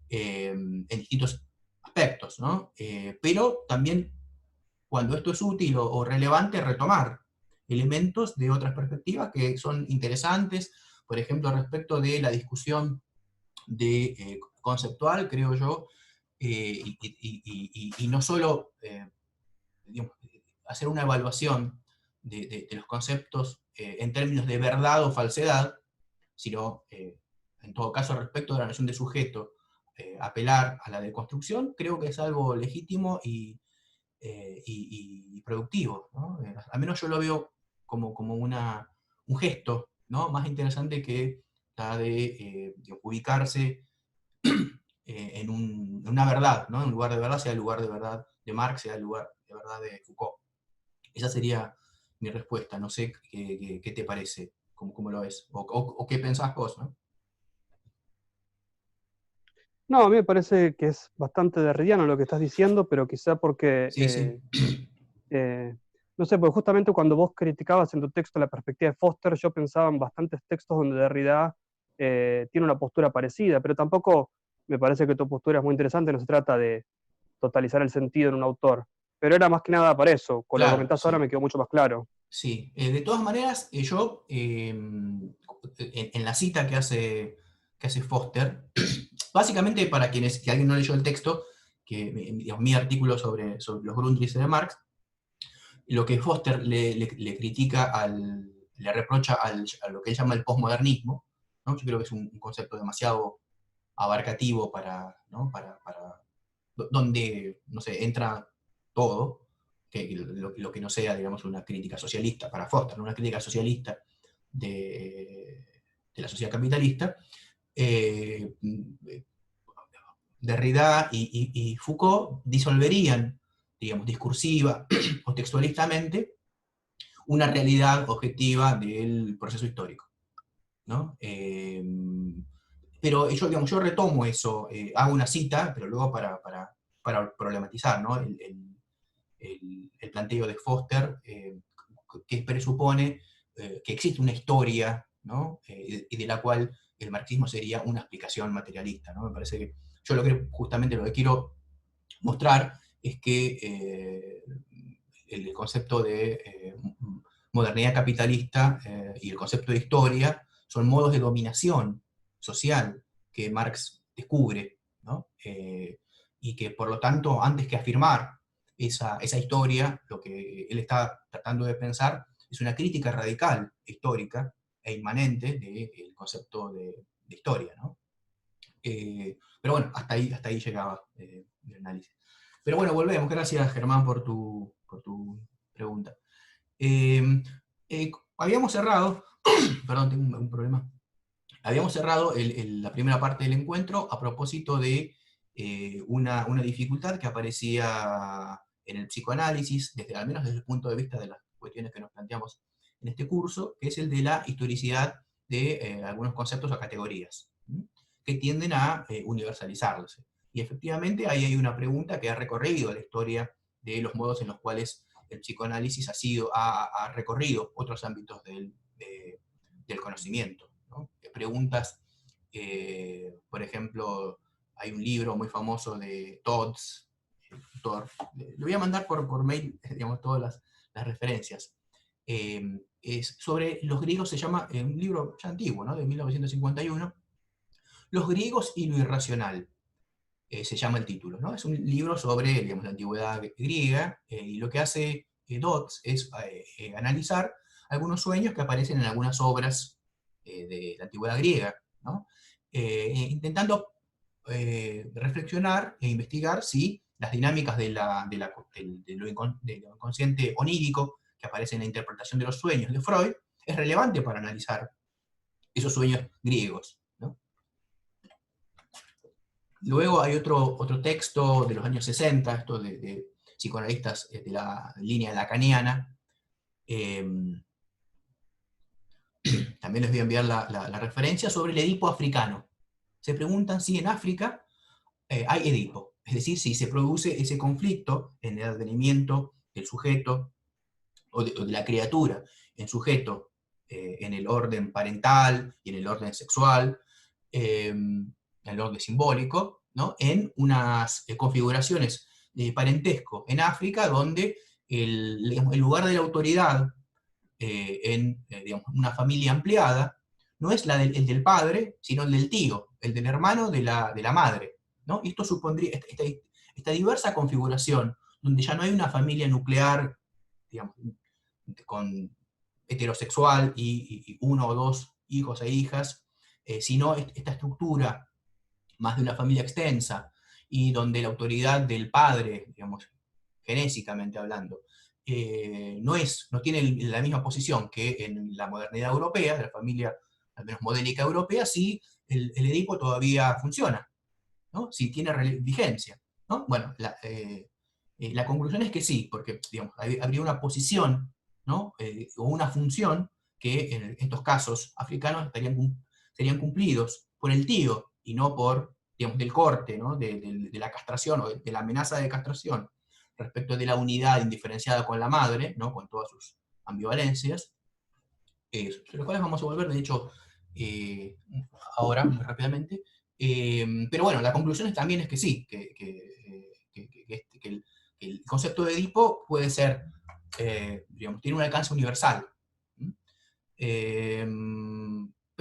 en distintos aspectos, ¿no? Pero también, cuando esto es útil o relevante, retomar elementos de otras perspectivas que son interesantes, por ejemplo, respecto de la discusión conceptual, creo yo, y no solo digamos, hacer una evaluación de los conceptos en términos de verdad o falsedad, sino, en todo caso, respecto de la noción de sujeto, apelar a la deconstrucción, creo que es algo legítimo y productivo, ¿no? Al menos yo lo veo como un gesto, ¿no? Más interesante que la de ubicarse en una verdad, ¿no? En un lugar de verdad, sea el lugar de verdad de Marx, sea el lugar de verdad de Foucault. Esa sería mi respuesta. No sé qué te parece, cómo lo ves, o qué pensás vos, ¿no? No, a mí me parece que es bastante derridiano lo que estás diciendo, pero quizá porque, Sí, sí. no sé, porque justamente cuando vos criticabas en tu texto la perspectiva de Foster, yo pensaba en bastantes textos donde Derrida tiene una postura parecida, pero tampoco me parece que tu postura es muy interesante, no se trata de totalizar el sentido en un autor, pero era más que nada para eso, con lo que Claro, comentás sí. ahora me quedó mucho más claro. Sí, de todas maneras, yo, en la cita que hace Foster, básicamente para que alguien no leyó el texto, digamos, mi artículo sobre los Grundrisse de Marx, lo que Foster le critica, le reprocha a lo que él llama el posmodernismo, ¿no? Yo creo que es un concepto demasiado abarcativo ¿no? donde, no sé, entra todo, lo que no sea, digamos, una crítica socialista para Foster, ¿no? Una crítica socialista de la sociedad capitalista. Derrida y Foucault disolverían, digamos, discursiva o textualistamente, una realidad objetiva del proceso histórico, ¿no? Pero yo retomo eso, hago una cita, pero luego para problematizar, ¿no? el planteo de Foster, que presupone que existe una historia, ¿no? Y de la cual el marxismo sería una explicación materialista, ¿no? Me parece que yo justamente lo que quiero mostrar es que el concepto de modernidad capitalista y el concepto de historia son modos de dominación social que Marx descubre, ¿no? Y que, por lo tanto, antes que afirmar esa historia, lo que él está tratando de pensar es una crítica radical, histórica e inmanente del concepto de historia, ¿no? Pero bueno, hasta ahí llegaba mi análisis. Pero bueno, volvemos. Gracias, Germán, por tu pregunta. Habíamos cerrado, perdón, tengo un problema. Habíamos cerrado la primera parte del encuentro a propósito de una dificultad que aparecía en el psicoanálisis, al menos desde el punto de vista de las cuestiones que nos planteamos en este curso, que es el de la historicidad de algunos conceptos o categorías, que tienden a universalizarse. Y efectivamente ahí hay una pregunta que ha recorrido la historia de los modos en los cuales el psicoanálisis ha recorrido otros ámbitos del conocimiento, ¿no? Preguntas, por ejemplo, hay un libro muy famoso de Todds, le voy a mandar por mail, digamos, todas las referencias. Es sobre los griegos, se llama, un libro ya antiguo, ¿no? De 1951, Los griegos y lo irracional, se llama el título, ¿no? Es un libro sobre, digamos, la antigüedad griega, y lo que hace Dodds es analizar algunos sueños que aparecen en algunas obras de la antigüedad griega, ¿no? Intentando reflexionar e investigar si las dinámicas de lo inconsciente onírico que aparece en la interpretación de los sueños de Freud es relevante para analizar esos sueños griegos, ¿no? Luego hay otro texto de los años 60, esto de psicoanalistas de la línea lacaniana, también les voy a enviar la referencia, sobre el Edipo africano. Se preguntan si en África hay Edipo, es decir, si se produce ese conflicto en el advenimiento del sujeto o de la criatura en sujeto, en el orden parental y en el orden sexual, en el orden simbólico, ¿no? En unas configuraciones de parentesco en África donde el lugar de la autoridad digamos, una familia ampliada no es el del padre, sino el del tío, el del hermano de la madre, ¿no? Y esto supondría esta diversa configuración, donde ya no hay una familia nuclear, digamos, con heterosexual y uno o dos hijos e hijas, sino esta estructura más de una familia extensa, y donde la autoridad del padre, digamos, genésicamente hablando, no tiene la misma posición que en la modernidad europea, de la familia al menos modélica europea, sí el Edipo todavía funciona, ¿no? Sí tiene vigencia, ¿no? Bueno, la conclusión es que sí, porque digamos, habría una posición, ¿no? O una función que en estos casos africanos serían cumplidos por el tío y no por, digamos, del corte, ¿no? de la castración o de la amenaza de castración respecto de la unidad indiferenciada con la madre, ¿no? Con todas sus ambivalencias, sobre las cuales vamos a volver, de hecho, ahora, muy rápidamente. Pero bueno, la conclusión también es que sí, que el concepto de Edipo puede ser, digamos, tiene un alcance universal. Pero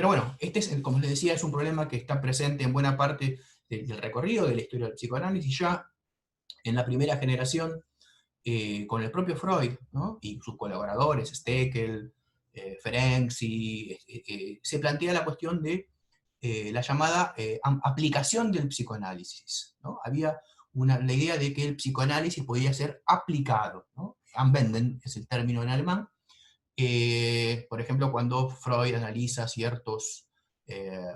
bueno, como les decía, es un problema que está presente en buena parte del recorrido de la historia del psicoanálisis, ya en la primera generación, con el propio Freud, ¿no? Y sus colaboradores, Steckel, Ferenczi, se plantea la cuestión de la llamada aplicación del psicoanálisis, ¿no? Había la idea de que el psicoanálisis podía ser aplicado, ¿no? Anwenden es el término en alemán. Por ejemplo, cuando Freud analiza ciertos,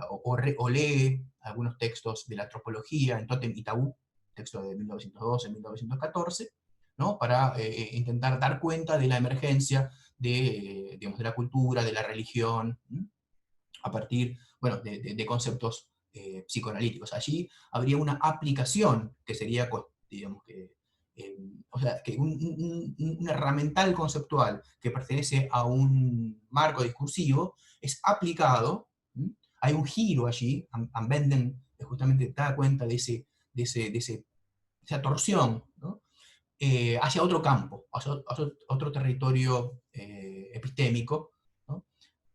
o lee algunos textos de la antropología en Totem y Tabú, texto de 1912-1914, ¿no? Para intentar dar cuenta de la emergencia digamos, de la cultura, de la religión, a partir, bueno, de conceptos psicoanalíticos. Allí habría una aplicación que sería, digamos, o sea, que un herramental conceptual que pertenece a un marco discursivo es aplicado, hay un giro allí, Anwenden justamente da cuenta de esa torsión, ¿no? Hacia otro campo, hacia otro territorio epistémico, ¿no?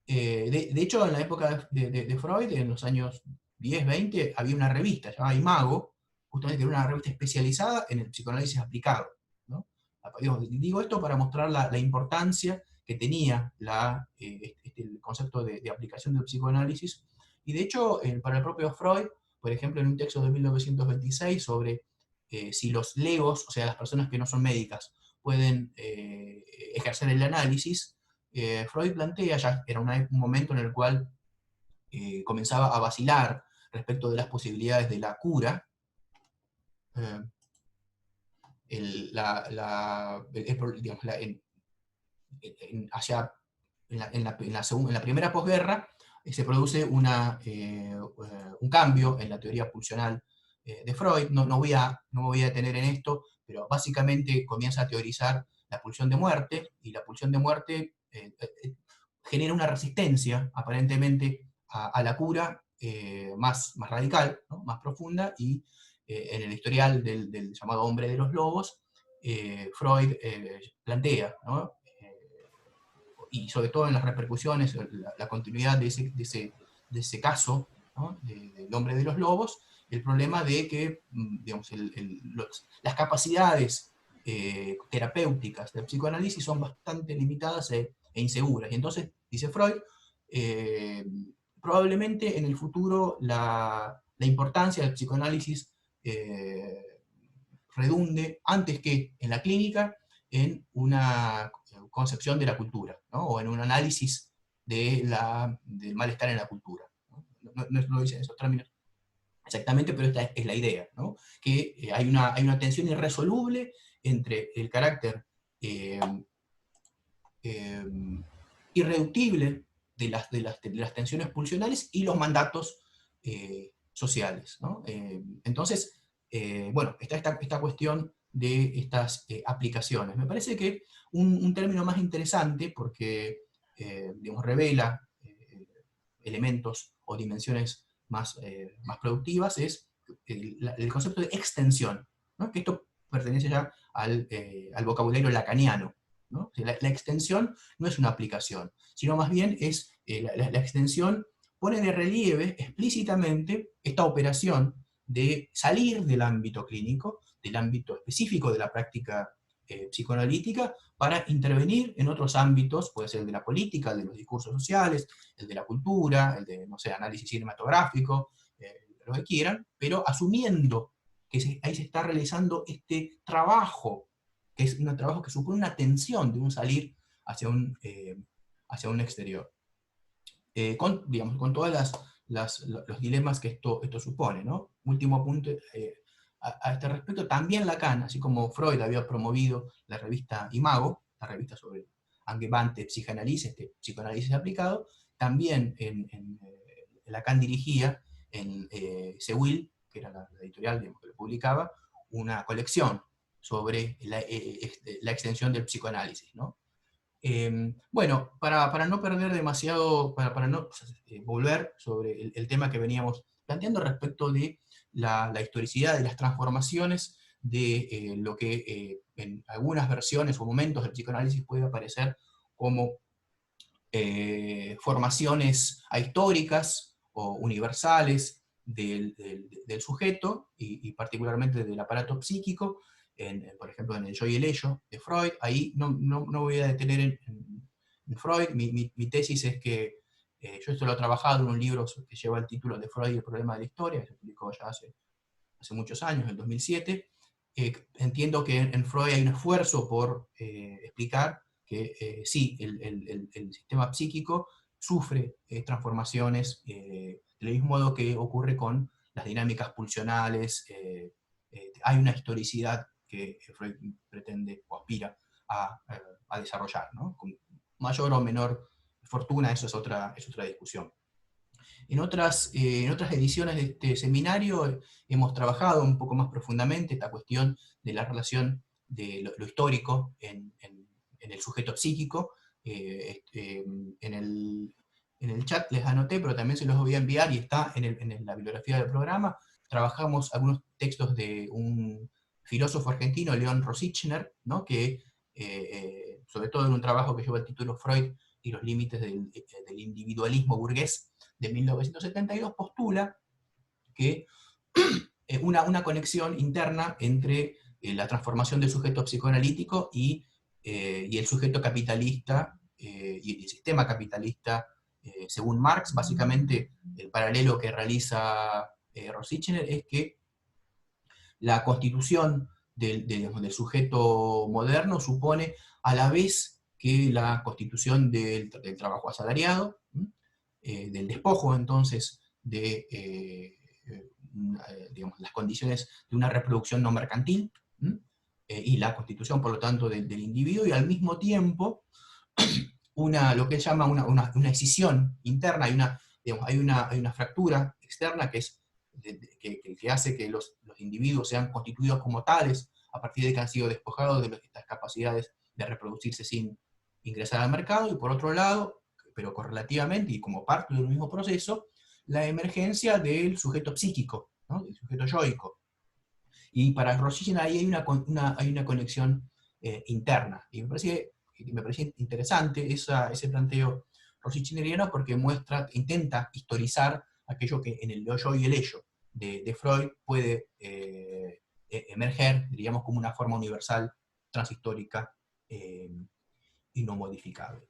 De hecho, en la época de Freud, en los años 10, 20, había una revista llamada Imago, justamente que era una revista especializada en el psicoanálisis aplicado, ¿no? Digo esto para mostrar la importancia que tenía el concepto de aplicación del psicoanálisis, y de hecho, para el propio Freud, por ejemplo, en un texto de 1926 sobre si los legos, o sea, las personas que no son médicas, pueden ejercer el análisis, Freud plantea, ya era un momento en el cual comenzaba a vacilar respecto de las posibilidades de la cura, en la primera posguerra se produce un cambio en la teoría pulsional de Freud. No me voy a detener en esto, pero básicamente comienza a teorizar la pulsión de muerte, y la pulsión de muerte genera una resistencia, aparentemente, a la cura más radical, ¿no? Más profunda, y en el historial del llamado hombre de los lobos, Freud plantea, ¿no? Y sobre todo en las repercusiones, la continuidad de ese caso, ¿no? Del hombre de los lobos, el problema de que, digamos, las capacidades terapéuticas del psicoanálisis son bastante limitadas e inseguras. Y entonces, dice Freud, probablemente en el futuro la importancia del psicoanálisis redunde, antes que en la clínica, en una concepción de la cultura, ¿no? O en un análisis del malestar en la cultura, ¿no? No lo dicen esos términos exactamente, pero esta es la idea, ¿no? Que hay una tensión irresoluble entre el carácter irreductible de las tensiones pulsionales y los mandatos sociales, ¿no? Entonces, bueno, está esta cuestión de estas aplicaciones. Me parece que un término más interesante, porque digamos, revela elementos o dimensiones más productivas, es el concepto de extensión, ¿no? Que esto pertenece ya al vocabulario lacaniano, ¿no? La extensión no es una aplicación, sino más bien es la extensión pone de relieve explícitamente esta operación de salir del ámbito clínico, del ámbito específico de la práctica psicoanalítica, para intervenir en otros ámbitos, puede ser el de la política, el de los discursos sociales, el de la cultura, el de, no sé, análisis cinematográfico, lo que quieran, pero asumiendo que ahí se está realizando este trabajo, que es un trabajo que supone una tensión de un salir hacia un exterior. Digamos, con todos los dilemas que esto supone, ¿no? Último apunte a este respecto, también Lacan, así como Freud había promovido la revista Imago, la revista sobre Angewandte Psychanalyse, psicoanálisis aplicado, también Lacan dirigía en Sewil, que era la editorial que lo publicaba, una colección sobre la extensión del psicoanálisis, ¿no? Bueno, para no perder demasiado, para no volver sobre el tema que veníamos planteando respecto de la historicidad de las transformaciones de lo que en algunas versiones o momentos del psicoanálisis puede aparecer como formaciones ahistóricas o universales del sujeto, y particularmente del aparato psíquico, por ejemplo, en el yo y el ello de Freud. Ahí no voy a detener en Freud. Mi tesis es que yo esto lo he trabajado en un libro que lleva el título de Freud y el problema de la historia, que se publicó ya hace muchos años, en el 2007. Entiendo que en Freud hay un esfuerzo por explicar que sí, el sistema psíquico sufre transformaciones del mismo modo que ocurre con las dinámicas pulsionales. Hay una historicidad que Freud pretende o aspira a desarrollar, ¿no? Con mayor o menor fortuna, eso es otra discusión. En otras ediciones de este seminario hemos trabajado un poco más profundamente esta cuestión de la relación de lo histórico en el sujeto psíquico. En el chat les anoté, pero también se los voy a enviar y está en la bibliografía del programa. Trabajamos algunos textos de un filósofo argentino, León Rosichner, ¿no? Que sobre todo en un trabajo que lleva el título Freud y los límites del individualismo burgués, de 1972, postula que una conexión interna entre la transformación del sujeto psicoanalítico y el sujeto capitalista y el sistema capitalista, según Marx. Básicamente, el paralelo que realiza Rosichner es que la constitución del sujeto moderno supone a la vez que la constitución del trabajo asalariado, del despojo entonces de digamos, las condiciones de una reproducción no mercantil, y la constitución, por lo tanto, del individuo, y al mismo tiempo lo que él llama una escisión interna. Hay una fractura externa que hace que los individuos sean constituidos como tales a partir de que han sido despojados de estas capacidades de reproducirse sin ingresar al mercado, y por otro lado, pero correlativamente y como parte del mismo proceso, la emergencia del sujeto psíquico, ¿no? Del sujeto yoico. Y para Rosichner ahí hay una conexión interna. Y me parece interesante ese planteo rosichneriano, porque intenta historizar aquello que en el yo y el ello de Freud puede emerger, diríamos, como una forma universal, transhistórica y no modificable.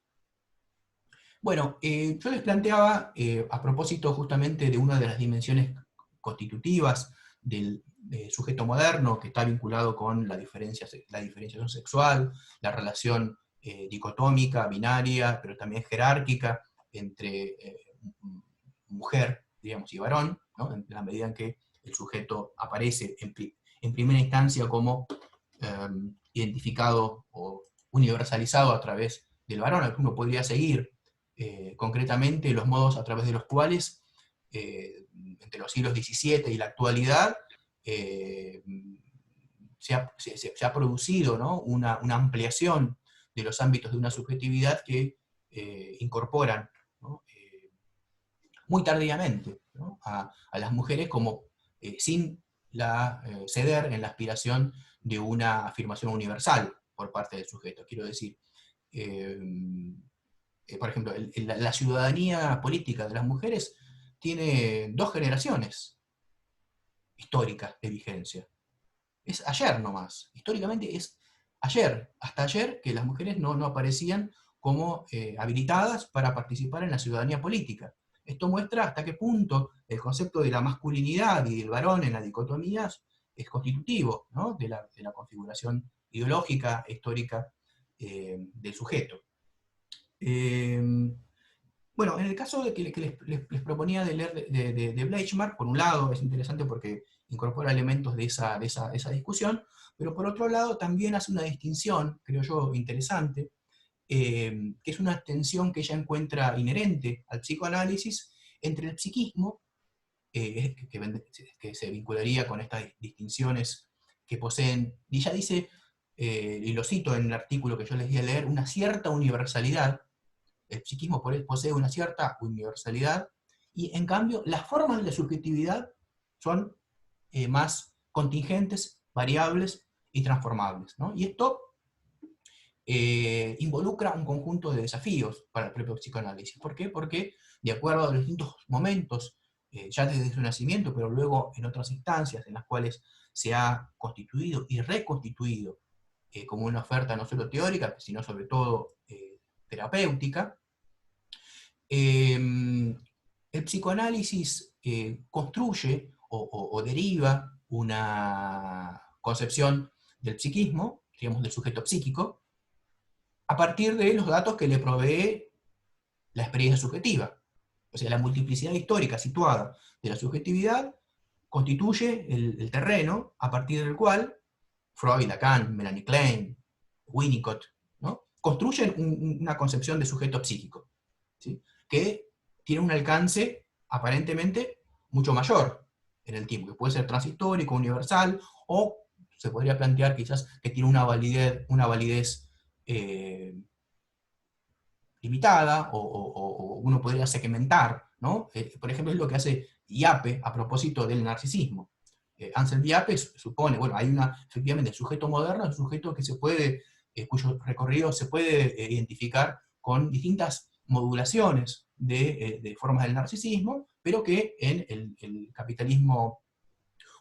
Bueno, yo les planteaba, a propósito justamente de una de las dimensiones constitutivas del sujeto moderno, que está vinculado con la diferenciación sexual, la relación dicotómica, binaria, pero también jerárquica, entre mujer, digamos, y varón, ¿no? En la medida en que el sujeto aparece en primera instancia como identificado o universalizado a través del varón, al que uno podría seguir concretamente los modos a través de los cuales, entre los siglos XVII y la actualidad, se ha producido, ¿no?, una ampliación de los ámbitos de una subjetividad que incorporan, ¿no?, muy tardíamente, ¿no?, a las mujeres como sin ceder en la aspiración de una afirmación universal por parte del sujeto. Quiero decir, por ejemplo, la ciudadanía política de las mujeres tiene 2 generaciones históricas de vigencia. Es ayer nomás, históricamente es ayer, hasta ayer que las mujeres no aparecían como habilitadas para participar en la ciudadanía política. Esto muestra hasta qué punto el concepto de la masculinidad y del varón en las dicotomías es constitutivo, ¿no?, de la configuración ideológica, histórica del sujeto. Bueno, en el caso de que les proponía de leer de Bleichmark, por un lado es interesante porque incorpora elementos de esa discusión, pero por otro lado también hace una distinción, creo yo, interesante, que es una tensión que ella encuentra inherente al psicoanálisis entre el psiquismo, que se vincularía con estas distinciones que poseen, y ella dice, y lo cito en el artículo que yo les di a leer, una cierta universalidad. El psiquismo posee una cierta universalidad, y en cambio las formas de la subjetividad son más contingentes, variables y transformables, ¿no? Y esto involucra un conjunto de desafíos para el propio psicoanálisis. ¿Por qué? Porque de acuerdo a los distintos momentos, ya desde su nacimiento, pero luego en otras instancias en las cuales se ha constituido y reconstituido como una oferta no solo teórica, sino sobre todo terapéutica, el psicoanálisis construye o deriva una concepción del psiquismo, digamos del sujeto psíquico, a partir de los datos que le provee la experiencia subjetiva. O sea, la multiplicidad histórica situada de la subjetividad constituye el terreno a partir del cual Freud, Lacan, Melanie Klein, Winnicott, ¿no?, construyen una concepción de sujeto psíquico, ¿sí?, que tiene un alcance aparentemente mucho mayor en el tiempo, que puede ser transhistórico, universal, o se podría plantear quizás que tiene una validez limitada, o uno podría segmentar, ¿no? Por ejemplo, es lo que hace Iapes a propósito del narcisismo. Anselm Iapes supone, bueno, hay efectivamente, el sujeto moderno es un sujeto que se puede, cuyo recorrido se puede identificar con distintas modulaciones de formas del narcisismo, pero que en el capitalismo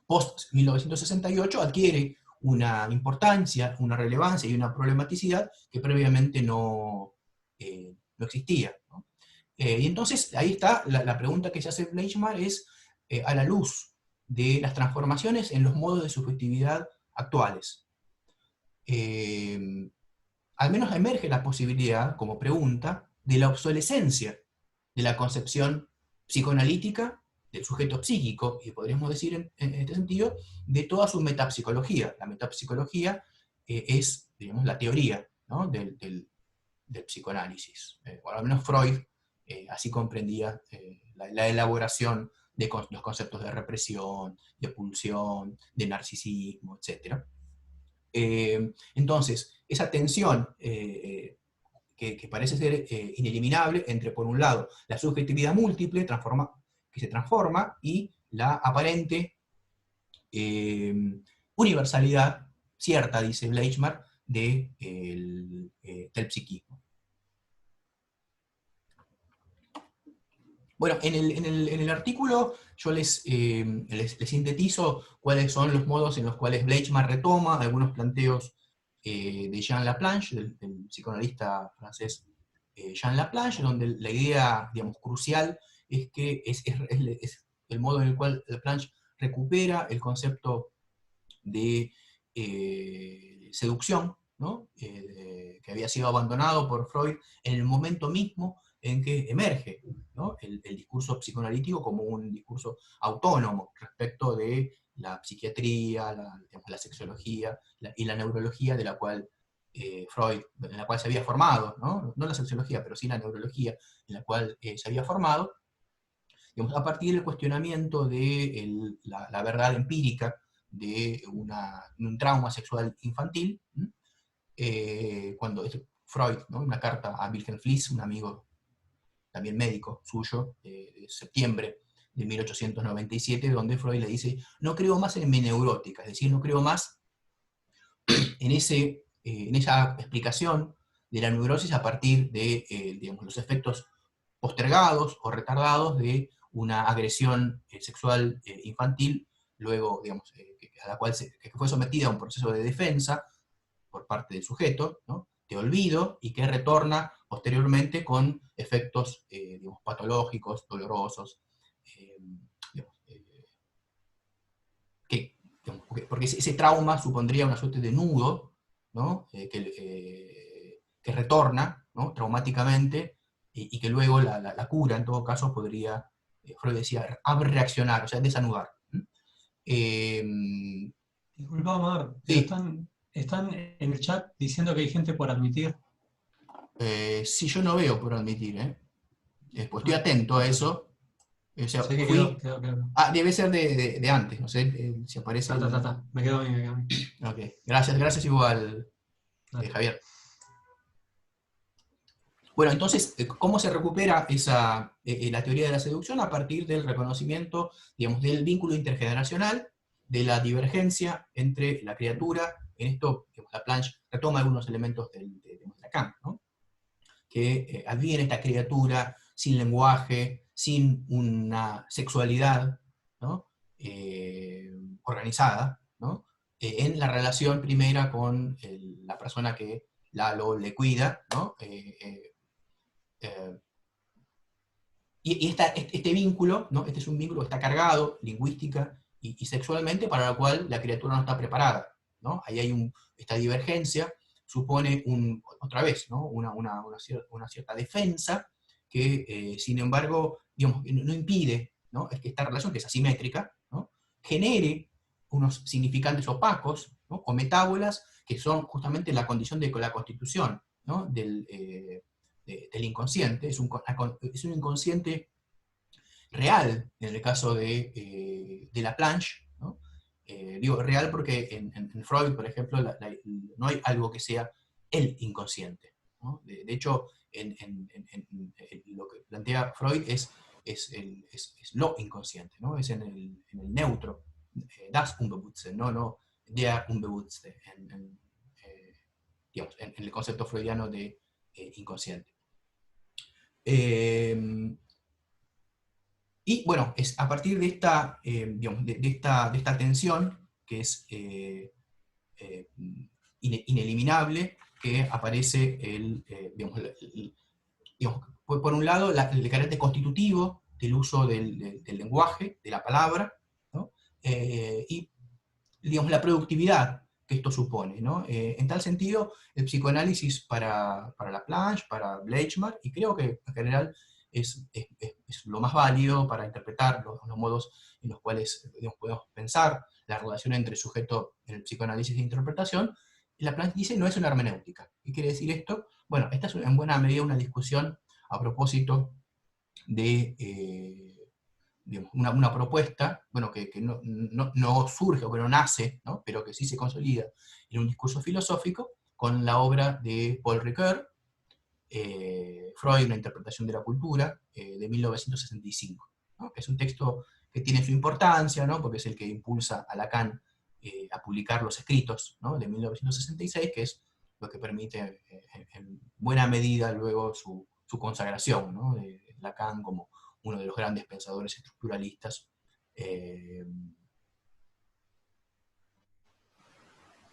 post-1968 adquiere una importancia, una relevancia y una problematicidad que previamente no existía, ¿no? Y entonces ahí está la pregunta que se hace Bleichmark, es a la luz de las transformaciones en los modos de subjetividad actuales. Al menos emerge la posibilidad, como pregunta, de la obsolescencia de la concepción psicoanalítica del sujeto psíquico, y podríamos decir en este sentido, de toda su metapsicología. La metapsicología es, digamos, la teoría, ¿no?, del psicoanálisis. O al menos Freud así comprendía la elaboración de los conceptos de represión, de pulsión, de narcisismo, etc. Entonces, esa tensión que parece ser ineliminable entre, por un lado, la subjetividad múltiple que se transforma, y la aparente universalidad cierta, dice Bleichmark, del psiquismo. Bueno, en el artículo yo les sintetizo cuáles son los modos en los cuales Bleichmark retoma algunos planteos de Jean Laplanche, del psicoanalista francés Jean Laplanche, donde la idea, digamos, crucial es que es el modo en el cual Laplanche recupera el concepto de seducción, ¿no?, que había sido abandonado por Freud en el momento mismo en que emerge, ¿no?, el discurso psicoanalítico como un discurso autónomo respecto de la psiquiatría, la sexología y la neurología de la cual Freud, en la cual se había formado, no la sociología, pero sí la neurología, en la cual se había formado, digamos, a partir del cuestionamiento de la verdad empírica de un trauma sexual infantil, cuando Freud, ¿no? Una carta a Wilhelm Fliess, un amigo también médico suyo, de septiembre de 1897, donde Freud le dice, no creo más en mi neurótica, es decir, no creo más en esa explicación de la neurosis a partir de digamos, los efectos postergados o retardados de una agresión sexual infantil, luego, digamos, a la cual que fue sometida a un proceso de defensa por parte del sujeto, ¿no? De olvido, y que retorna posteriormente con efectos digamos, patológicos, dolorosos, digamos, porque ese trauma supondría una suerte de nudo, ¿no? Que retorna, ¿no? Traumáticamente, y que luego la cura, en todo caso, podría, Freud decía, reaccionar, o sea, desanudar. Disculpa, Omar, Sí. pero están en el chat diciendo que hay gente por admitir. Sí, yo no veo por admitir, pues estoy atento a eso. O sea, Sé que fui... quedó. debe ser de antes, no sé si aparece. Me quedo a mí. Ok, gracias igual, Javier. Bueno, entonces, ¿cómo se recupera la teoría de la seducción? A partir del reconocimiento, digamos, del vínculo intergeneracional, de la divergencia entre la criatura, en esto, digamos, Laplanche retoma algunos elementos de Lacan, ¿no? Que adviene esta criatura sin lenguaje, sin una sexualidad, ¿no? Organizada, ¿no? En la relación primera con la persona que le cuida, ¿no? Y este vínculo, ¿no? Este es un vínculo que está cargado lingüística y sexualmente, para lo cual la criatura no está preparada, ¿no? Ahí hay esta divergencia, supone otra vez, ¿no? una cierta defensa que, sin embargo, digamos, no impide, ¿no? Es que esta relación, que es asimétrica, ¿no? Genere unos significantes opacos, ¿no? O metábolas, que son justamente la condición de la constitución, ¿no? del inconsciente. Es un inconsciente real, en el caso de Laplanche, ¿no? Digo real porque en Freud, por ejemplo, no hay algo que sea el inconsciente, ¿no? De hecho, lo que plantea Freud es lo inconsciente, ¿no? Es en el neutro, das Unbewusste, no der Unbewusste, digamos, en el concepto freudiano de inconsciente. Y bueno, es a partir de esta, digamos, de esta tensión, que es ineliminable, que aparece digamos, por un lado, el carácter constitutivo del uso del lenguaje, de la palabra, ¿no? Y digamos, la productividad que esto supone, ¿no? En tal sentido, el psicoanálisis para Laplanche, para Bleichmar, y creo que en general es lo más válido para interpretar los modos en los cuales, digamos, podemos pensar la relación entre sujeto en el psicoanálisis e interpretación. Laplanche dice no es una hermenéutica. ¿Qué quiere decir esto? Bueno, esta es en buena medida una discusión a propósito de digamos, una propuesta, bueno, que no surge o que no nace, ¿no? Pero que sí se consolida en un discurso filosófico con la obra de Paul Ricoeur, Freud, una interpretación de la cultura, de 1965. ¿No? Es un texto que tiene su importancia, ¿no? Porque es el que impulsa a Lacan a publicar los escritos, ¿no? De 1966, que es lo que permite en buena medida luego su consagración, ¿no? De Lacan como uno de los grandes pensadores estructuralistas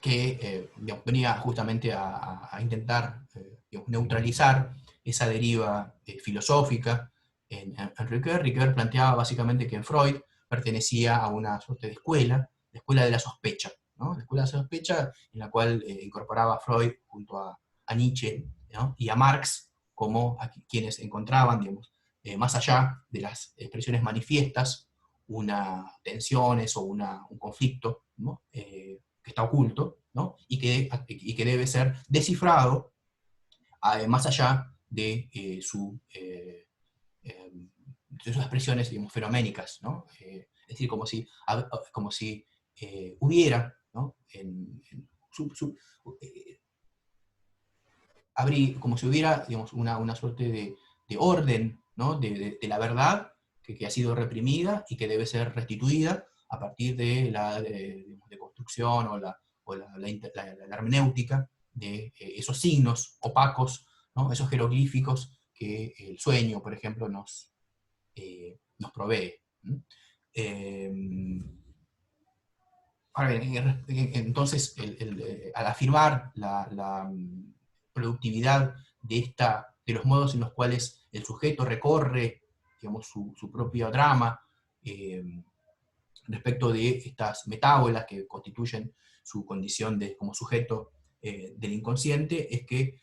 que digamos, venía justamente a intentar digamos, neutralizar esa deriva filosófica en Ricoeur. Ricoeur planteaba básicamente que en Freud pertenecía a una suerte de escuela, la escuela de la sospecha, ¿no? La escuela de la sospecha en la cual incorporaba a Freud junto a Nietzsche, ¿no? Y a Marx como a quienes encontraban, digamos, más allá de las expresiones manifiestas, tensiones o un conflicto, ¿no? Que está oculto, ¿no? Y que debe ser descifrado más allá de, de sus expresiones, digamos, fenoménicas, ¿no? Es decir, como si hubiera, ¿no? Como si hubiera, digamos, una suerte de orden, ¿no? de la verdad que ha sido reprimida y que debe ser restituida a partir de la de construcción o la hermenéutica de esos signos opacos, ¿no? Esos jeroglíficos que el sueño, por ejemplo, nos provee. Ahora bien, entonces, al afirmar la productividad de los modos en los cuales el sujeto recorre, digamos, su propia trama, respecto de estas metábolas que constituyen su condición como sujeto del inconsciente, es que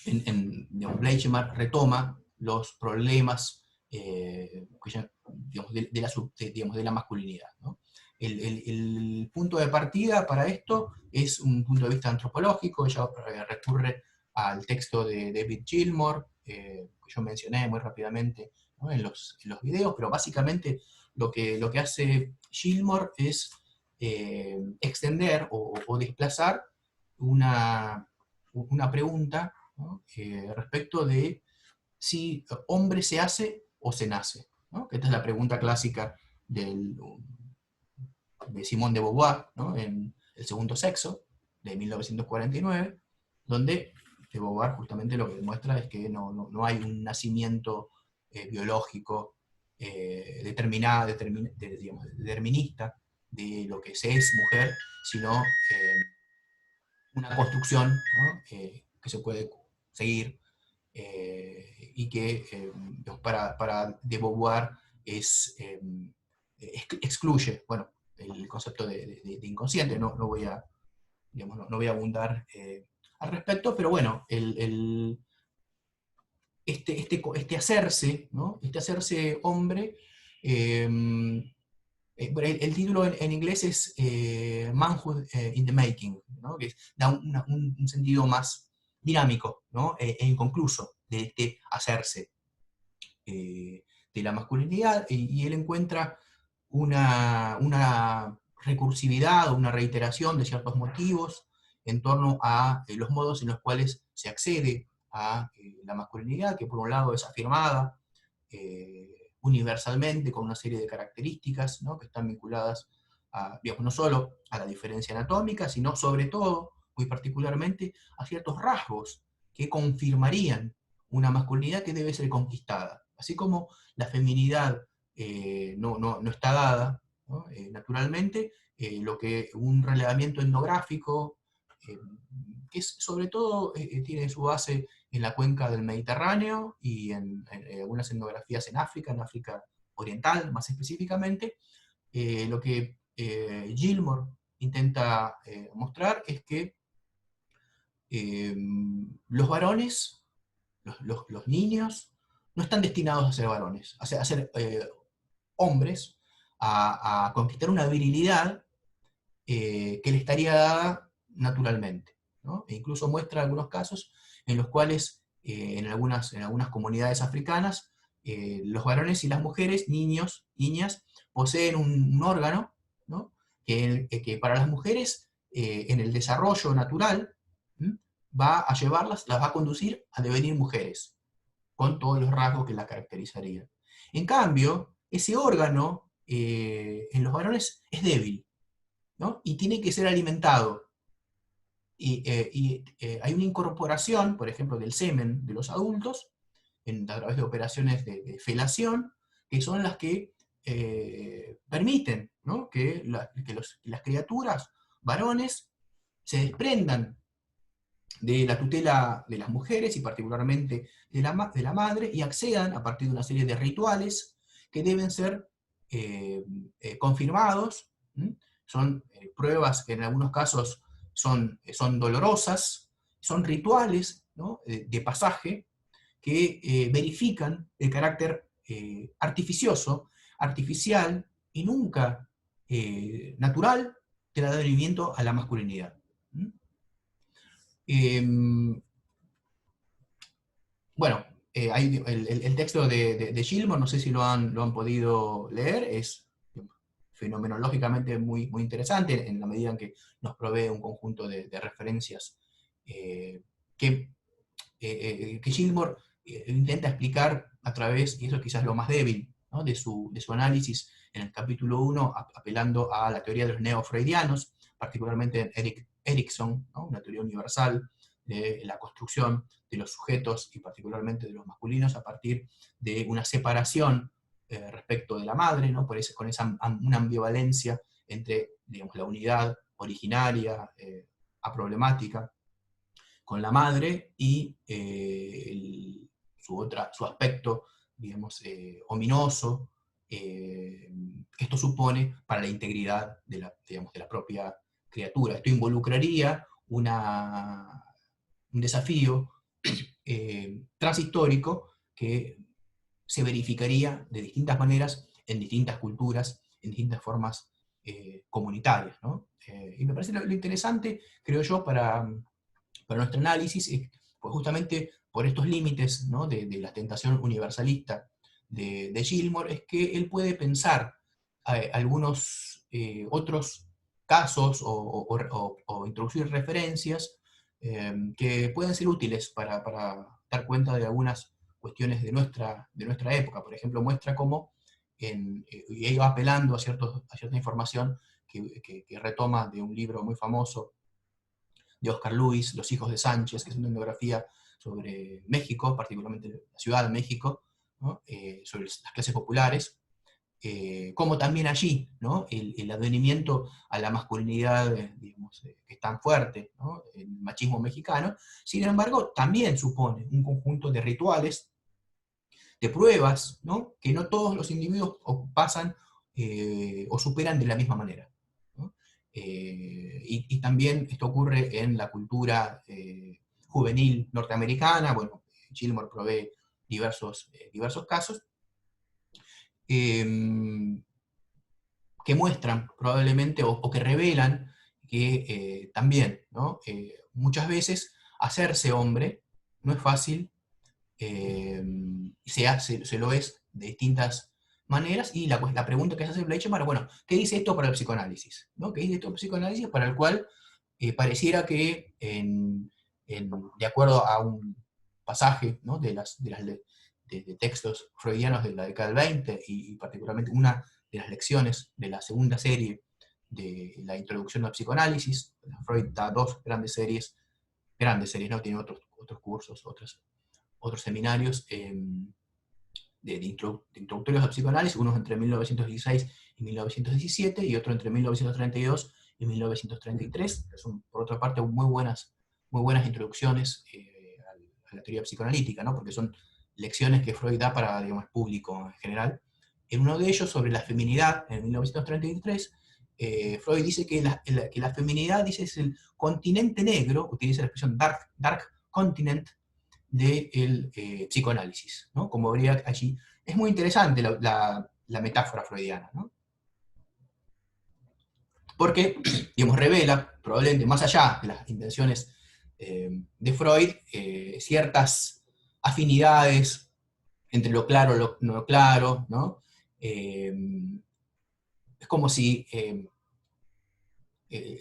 digamos, Bleichmar retoma los problemas digamos, de la masculinidad, ¿no? El punto de partida para esto es un punto de vista antropológico. Ella recurre al texto de David Gilmour, que yo mencioné muy rápidamente, ¿no? en los videos, pero básicamente lo que hace Gilmour es extender o desplazar una pregunta, ¿no? Respecto de si hombre se hace o se nace, ¿no? Esta es la pregunta clásica de Simone de Beauvoir, ¿no? En El segundo sexo, de 1949, donde de Beauvoir justamente lo que demuestra es que no hay un nacimiento biológico determinista de lo que se es mujer, sino una construcción, ¿no? Que se puede seguir, y que para de Beauvoir excluye, bueno, el concepto de inconsciente. No voy a abundar al respecto, pero bueno, este hacerse, ¿no? Este hacerse hombre, el título en inglés es Manhood in the Making, ¿no? Que da un sentido más dinámico, ¿no? E inconcluso de este hacerse de la masculinidad, y él encuentra una recursividad, una reiteración de ciertos motivos en torno a los modos en los cuales se accede a la masculinidad, que por un lado es afirmada universalmente con una serie de características, ¿no? Que están vinculadas digamos, no solo a la diferencia anatómica, sino sobre todo, muy particularmente, a ciertos rasgos que confirmarían una masculinidad que debe ser conquistada. Así como la feminidad no está dada, ¿no? Naturalmente, lo que un relevamiento etnográfico, que sobre todo tiene su base en la cuenca del Mediterráneo y en algunas etnografías en África Oriental más específicamente, lo que Gilmour intenta mostrar es que los varones, los niños, no están destinados a ser varones, a ser hombres, a conquistar una virilidad que le estaría dada naturalmente, ¿no? E incluso muestra algunos casos en los cuales en algunas comunidades africanas los varones y las mujeres, niños, niñas, poseen un órgano, ¿no? que para las mujeres en el desarrollo natural va a llevarlas, las va a conducir a devenir mujeres, con todos los rasgos que las caracterizarían. En cambio, ese órgano en los varones es débil, ¿no? Y tiene que ser alimentado. Y hay una incorporación, por ejemplo, del semen de los adultos, a través de operaciones de felación, que son las que permiten, ¿no? que las criaturas, varones, se desprendan de la tutela de las mujeres y particularmente de la madre, y accedan a partir de una serie de rituales que deben ser confirmados. Son pruebas que en algunos casos son dolorosas, son rituales, ¿no? de pasaje que verifican el carácter artificial y nunca natural del advenimiento a la masculinidad. Bueno, hay el texto de Gilmore, no sé si lo han podido leer, es fenomenológicamente muy interesante, en la medida en que nos provee un conjunto de referencias que Gilmore intenta explicar a través, y eso es quizás lo más débil, ¿no?, de su análisis en el capítulo 1, apelando a la teoría de los neofreudianos, particularmente Erikson, ¿no?, una teoría universal de la construcción de los sujetos y particularmente de los masculinos a partir de una separación respecto de la madre, ¿no?, con una ambivalencia entre, digamos, la unidad originaria, aproblemática, con la madre y su aspecto, digamos, ominoso, que esto supone para la integridad de la propia criatura. Esto involucraría un desafío transhistórico que se verificaría de distintas maneras en distintas culturas, en distintas formas comunitarias, ¿no? Y me parece lo interesante, creo yo, para nuestro análisis, pues justamente por estos límites, ¿no?, de la tentación universalista de Gilmore, es que él puede pensar algunos otros casos o introducir referencias que pueden ser útiles para dar cuenta de algunas cuestiones de nuestra época. Por ejemplo, muestra cómo, y ahí va apelando a cierta información que retoma de un libro muy famoso de Oscar Luis, Los hijos de Sánchez, que es una biografía sobre México, particularmente la Ciudad de México, ¿no?, sobre las clases populares, como también allí, ¿no?, el advenimiento a la masculinidad, digamos, que es tan fuerte, ¿no?, el machismo mexicano, sin embargo, también supone un conjunto de rituales, de pruebas, ¿no?, que no todos los individuos pasan o superan de la misma manera, ¿no? Y también esto ocurre en la cultura juvenil norteamericana. Bueno, Gilmore provee diversos casos que muestran probablemente o que revelan que también, ¿no?, muchas veces hacerse hombre no es fácil, se lo es de distintas maneras, y la pregunta que se hace Bleichmar, bueno, ¿qué dice esto para el psicoanálisis? ¿No? ¿Qué dice esto para el psicoanálisis para el cual pareciera que, de acuerdo a un pasaje, ¿no?, de textos freudianos de la década del 20, y particularmente una de las lecciones de la segunda serie de la introducción al psicoanálisis? Freud da dos grandes series, ¿no?, tiene otros cursos, otros seminarios introductorios al psicoanálisis, unos entre 1916 y 1917, y otro entre 1932 y 1933, que son, por otra parte, muy buenas introducciones a la teoría psicoanalítica, ¿no?, porque son lecciones que Freud da para, digamos, el público en general. En uno de ellos, sobre la feminidad, en 1933, Freud dice que la feminidad, dice, es el continente negro, utiliza la expresión dark continent, del psicoanálisis, ¿no?, como habría allí. Es muy interesante la metáfora freudiana, ¿no?, porque, digamos, revela, probablemente más allá de las intenciones de Freud, ciertas afinidades entre lo claro y lo no claro, ¿no? Es como si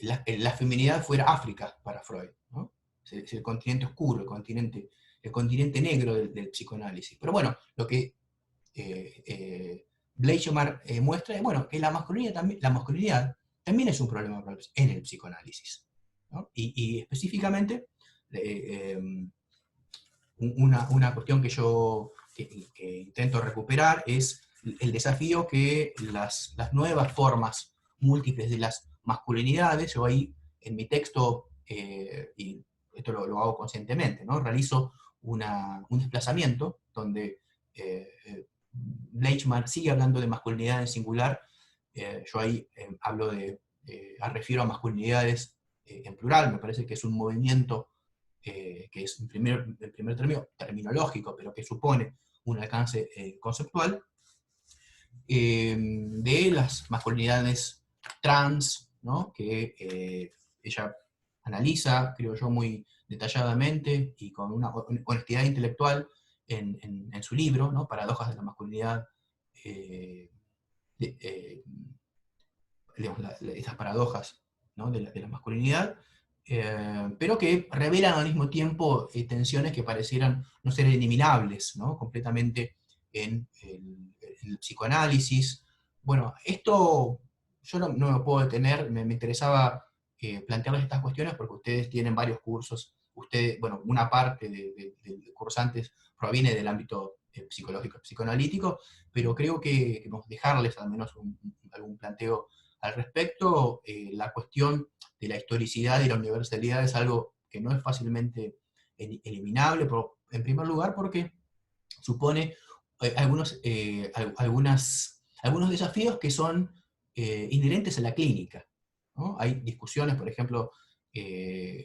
la feminidad fuera África para Freud, ¿no? Es el continente oscuro, el continente negro del psicoanálisis. Pero bueno, lo que Bleichmar muestra es, bueno, que la masculinidad también es un problema en el psicoanálisis, ¿no? Y específicamente, una cuestión que yo que intento recuperar es el desafío que las nuevas formas múltiples de las masculinidades. Yo ahí, en mi texto, y esto lo hago conscientemente, ¿no?, realizo un desplazamiento donde Bleichmar sigue hablando de masculinidad en singular. Yo ahí refiero a masculinidades en plural. Me parece que es un movimiento que es en primer término terminológico, pero que supone un alcance conceptual, de las masculinidades trans, ¿no? Que ella analiza, creo yo, muy detalladamente y con una honestidad intelectual en su libro, ¿no? Paradojas de la masculinidad, digamos, esas paradojas, ¿no? de la masculinidad, pero que revelan al mismo tiempo tensiones que parecieran no ser eliminables, ¿no? Completamente en el psicoanálisis. Bueno, esto yo no me puedo detener, me interesaba plantearles estas cuestiones porque ustedes tienen varios cursos, bueno, una parte de cursantes proviene del ámbito psicológico, psicoanalítico, pero creo que dejarles al menos algún planteo al respecto. La cuestión de la historicidad y la universalidad es algo que no es fácilmente eliminable, en primer lugar porque supone algunos desafíos que son inherentes a la clínica, ¿no? Hay discusiones, por ejemplo,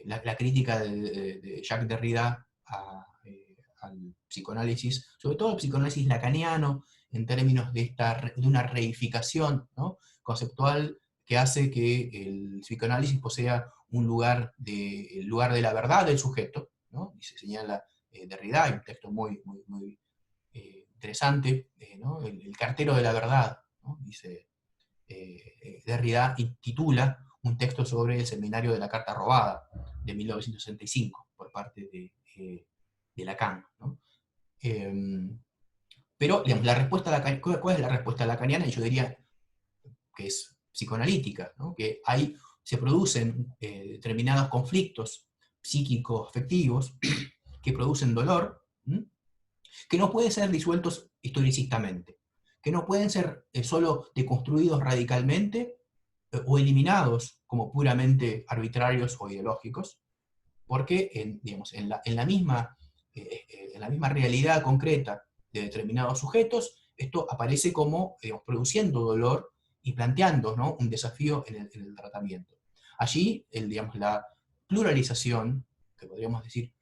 la crítica de Jacques Derrida al psicoanálisis, sobre todo al psicoanálisis lacaniano, en términos de una reificación, ¿no? Conceptual que hace que el psicoanálisis posea el lugar de la verdad del sujeto, ¿no? Y se señala Derrida, hay un texto muy interesante, ¿no? El cartero de la verdad, ¿no? Dice Derrida, y titula un texto sobre el seminario de la carta robada, de 1965, por parte de Lacan, ¿no? Pero, digamos, ¿cuál es la respuesta lacaniana? Y yo diría que es psicoanalítica, ¿no? Que se producen determinados conflictos psíquicos, afectivos, que producen dolor, que no pueden ser disueltos historicistamente, que no pueden ser solo deconstruidos radicalmente o eliminados como puramente arbitrarios o ideológicos, porque en la misma realidad concreta de determinados sujetos, esto aparece como, digamos, produciendo dolor y planteando, ¿no? Un desafío en el tratamiento. Allí, digamos, la pluralización, que podríamos decir,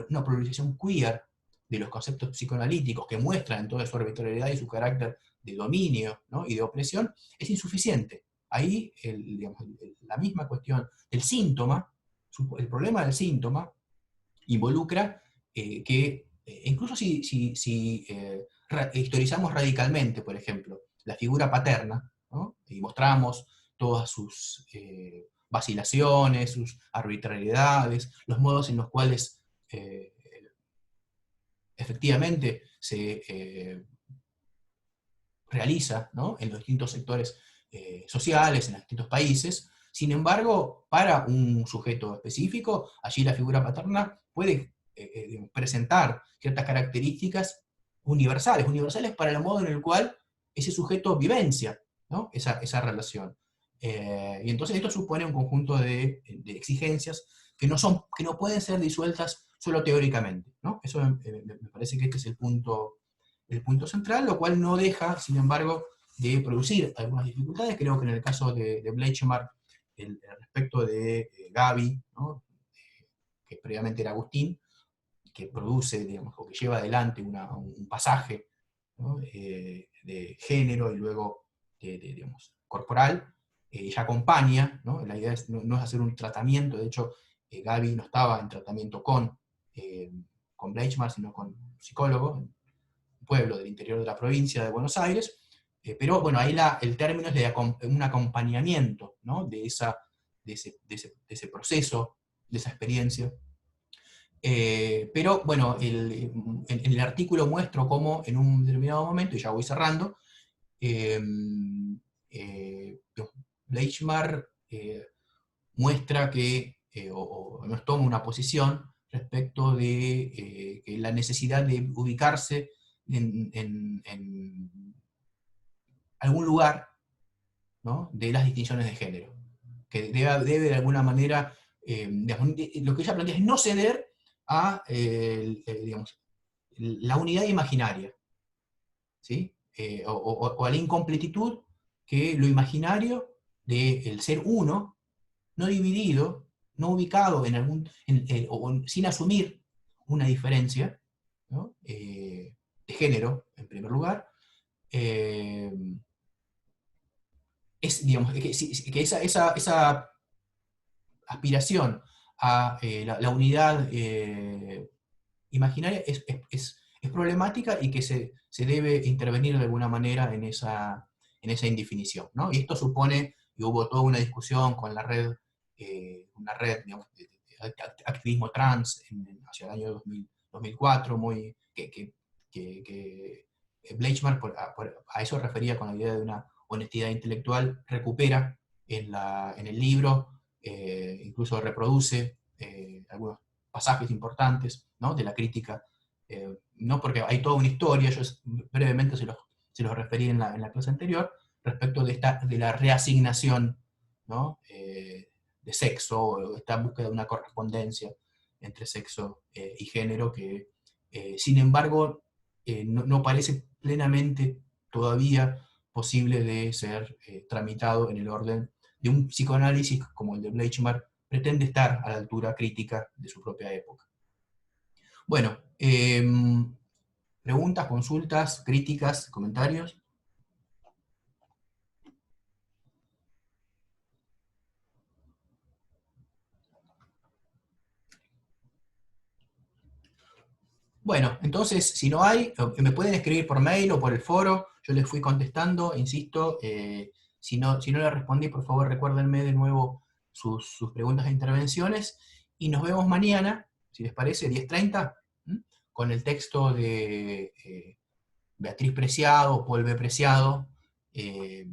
una pluralización queer de los conceptos psicoanalíticos que muestran toda su arbitrariedad y su carácter de dominio, ¿no? Y de opresión, es insuficiente. Ahí, digamos, la misma cuestión del síntoma, el problema del síntoma, involucra que, incluso si historizamos radicalmente, por ejemplo, la figura paterna, ¿no? Y mostramos todas sus vacilaciones, sus arbitrariedades, los modos en los cuales efectivamente se realiza, ¿no? En los distintos sectores sociales, en los distintos países. Sin embargo, para un sujeto específico, allí la figura paterna puede presentar ciertas características universales para el modo en el cual ese sujeto vivencia, ¿no? esa relación. Y entonces esto supone un conjunto de exigencias que no pueden ser disueltas solo teóricamente, ¿no? Eso me parece que este es el punto central, lo cual no deja, sin embargo, de producir algunas dificultades. Creo que en el caso de Bleichmar, respecto de Gaby, ¿no? Que previamente era Agustín, que produce, digamos, o que lleva adelante un pasaje, ¿no? De género y luego digamos, corporal, ella acompaña, ¿no? La idea no es hacer un tratamiento, de hecho, Gaby no estaba en tratamiento con Bleichmar, sino con un psicólogo, en un pueblo del interior de la provincia de Buenos Aires, pero bueno, ahí el término es de un acompañamiento, ¿no? de ese proceso, de esa experiencia. Pero bueno, en el artículo muestro cómo en un determinado momento, y ya voy cerrando, Bleichmar muestra que, o nos toma una posición respecto de que la necesidad de ubicarse en algún lugar, ¿no? De las distinciones de género, que debe de alguna manera, lo que ella plantea es no ceder a digamos, la unidad imaginaria, ¿sí? O a la incompletitud que lo imaginario del ser uno, no dividido, no ubicado sin asumir una diferencia, ¿no? De género, en primer lugar, digamos, que esa aspiración a la unidad imaginaria es problemática y que se debe intervenir de alguna manera en esa indefinición, ¿no? Y esto supone, y hubo toda una discusión con la red, digamos, de activismo trans hacia el año 2004, que Bleichmar a eso refería con la idea de una honestidad intelectual, recupera en el libro, incluso reproduce algunos pasajes importantes, ¿no?, de la crítica, no porque hay toda una historia, yo brevemente se los referí en la clase anterior, respecto de la reasignación, ¿no?, de sexo, o esta búsqueda de una correspondencia entre sexo y género, que sin embargo no parece plenamente todavía posible de ser tramitado en el orden de un psicoanálisis como el de Bleichmar pretende estar a la altura crítica de su propia época. Bueno, preguntas, consultas, críticas, comentarios. Bueno, entonces, si no hay, me pueden escribir por mail o por el foro, yo les fui contestando, insisto, si no les respondí, por favor recuérdenme de nuevo sus preguntas e intervenciones, y nos vemos mañana, si les parece, 10:30, con el texto de Beatriz Preciado, Paul B. Preciado, y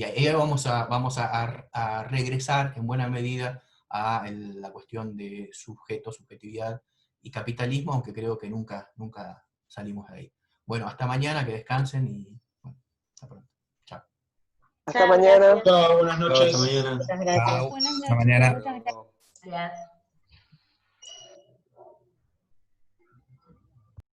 ahí vamos a regresar en buena medida a la cuestión de sujeto, subjetividad y capitalismo, aunque creo que nunca salimos de ahí. Bueno, hasta mañana, que descansen y bueno, hasta pronto. Chao. Hasta mañana. Chao, buenas noches. Hasta mañana. Muchas gracias. Chao. Hasta mañana. Gracias.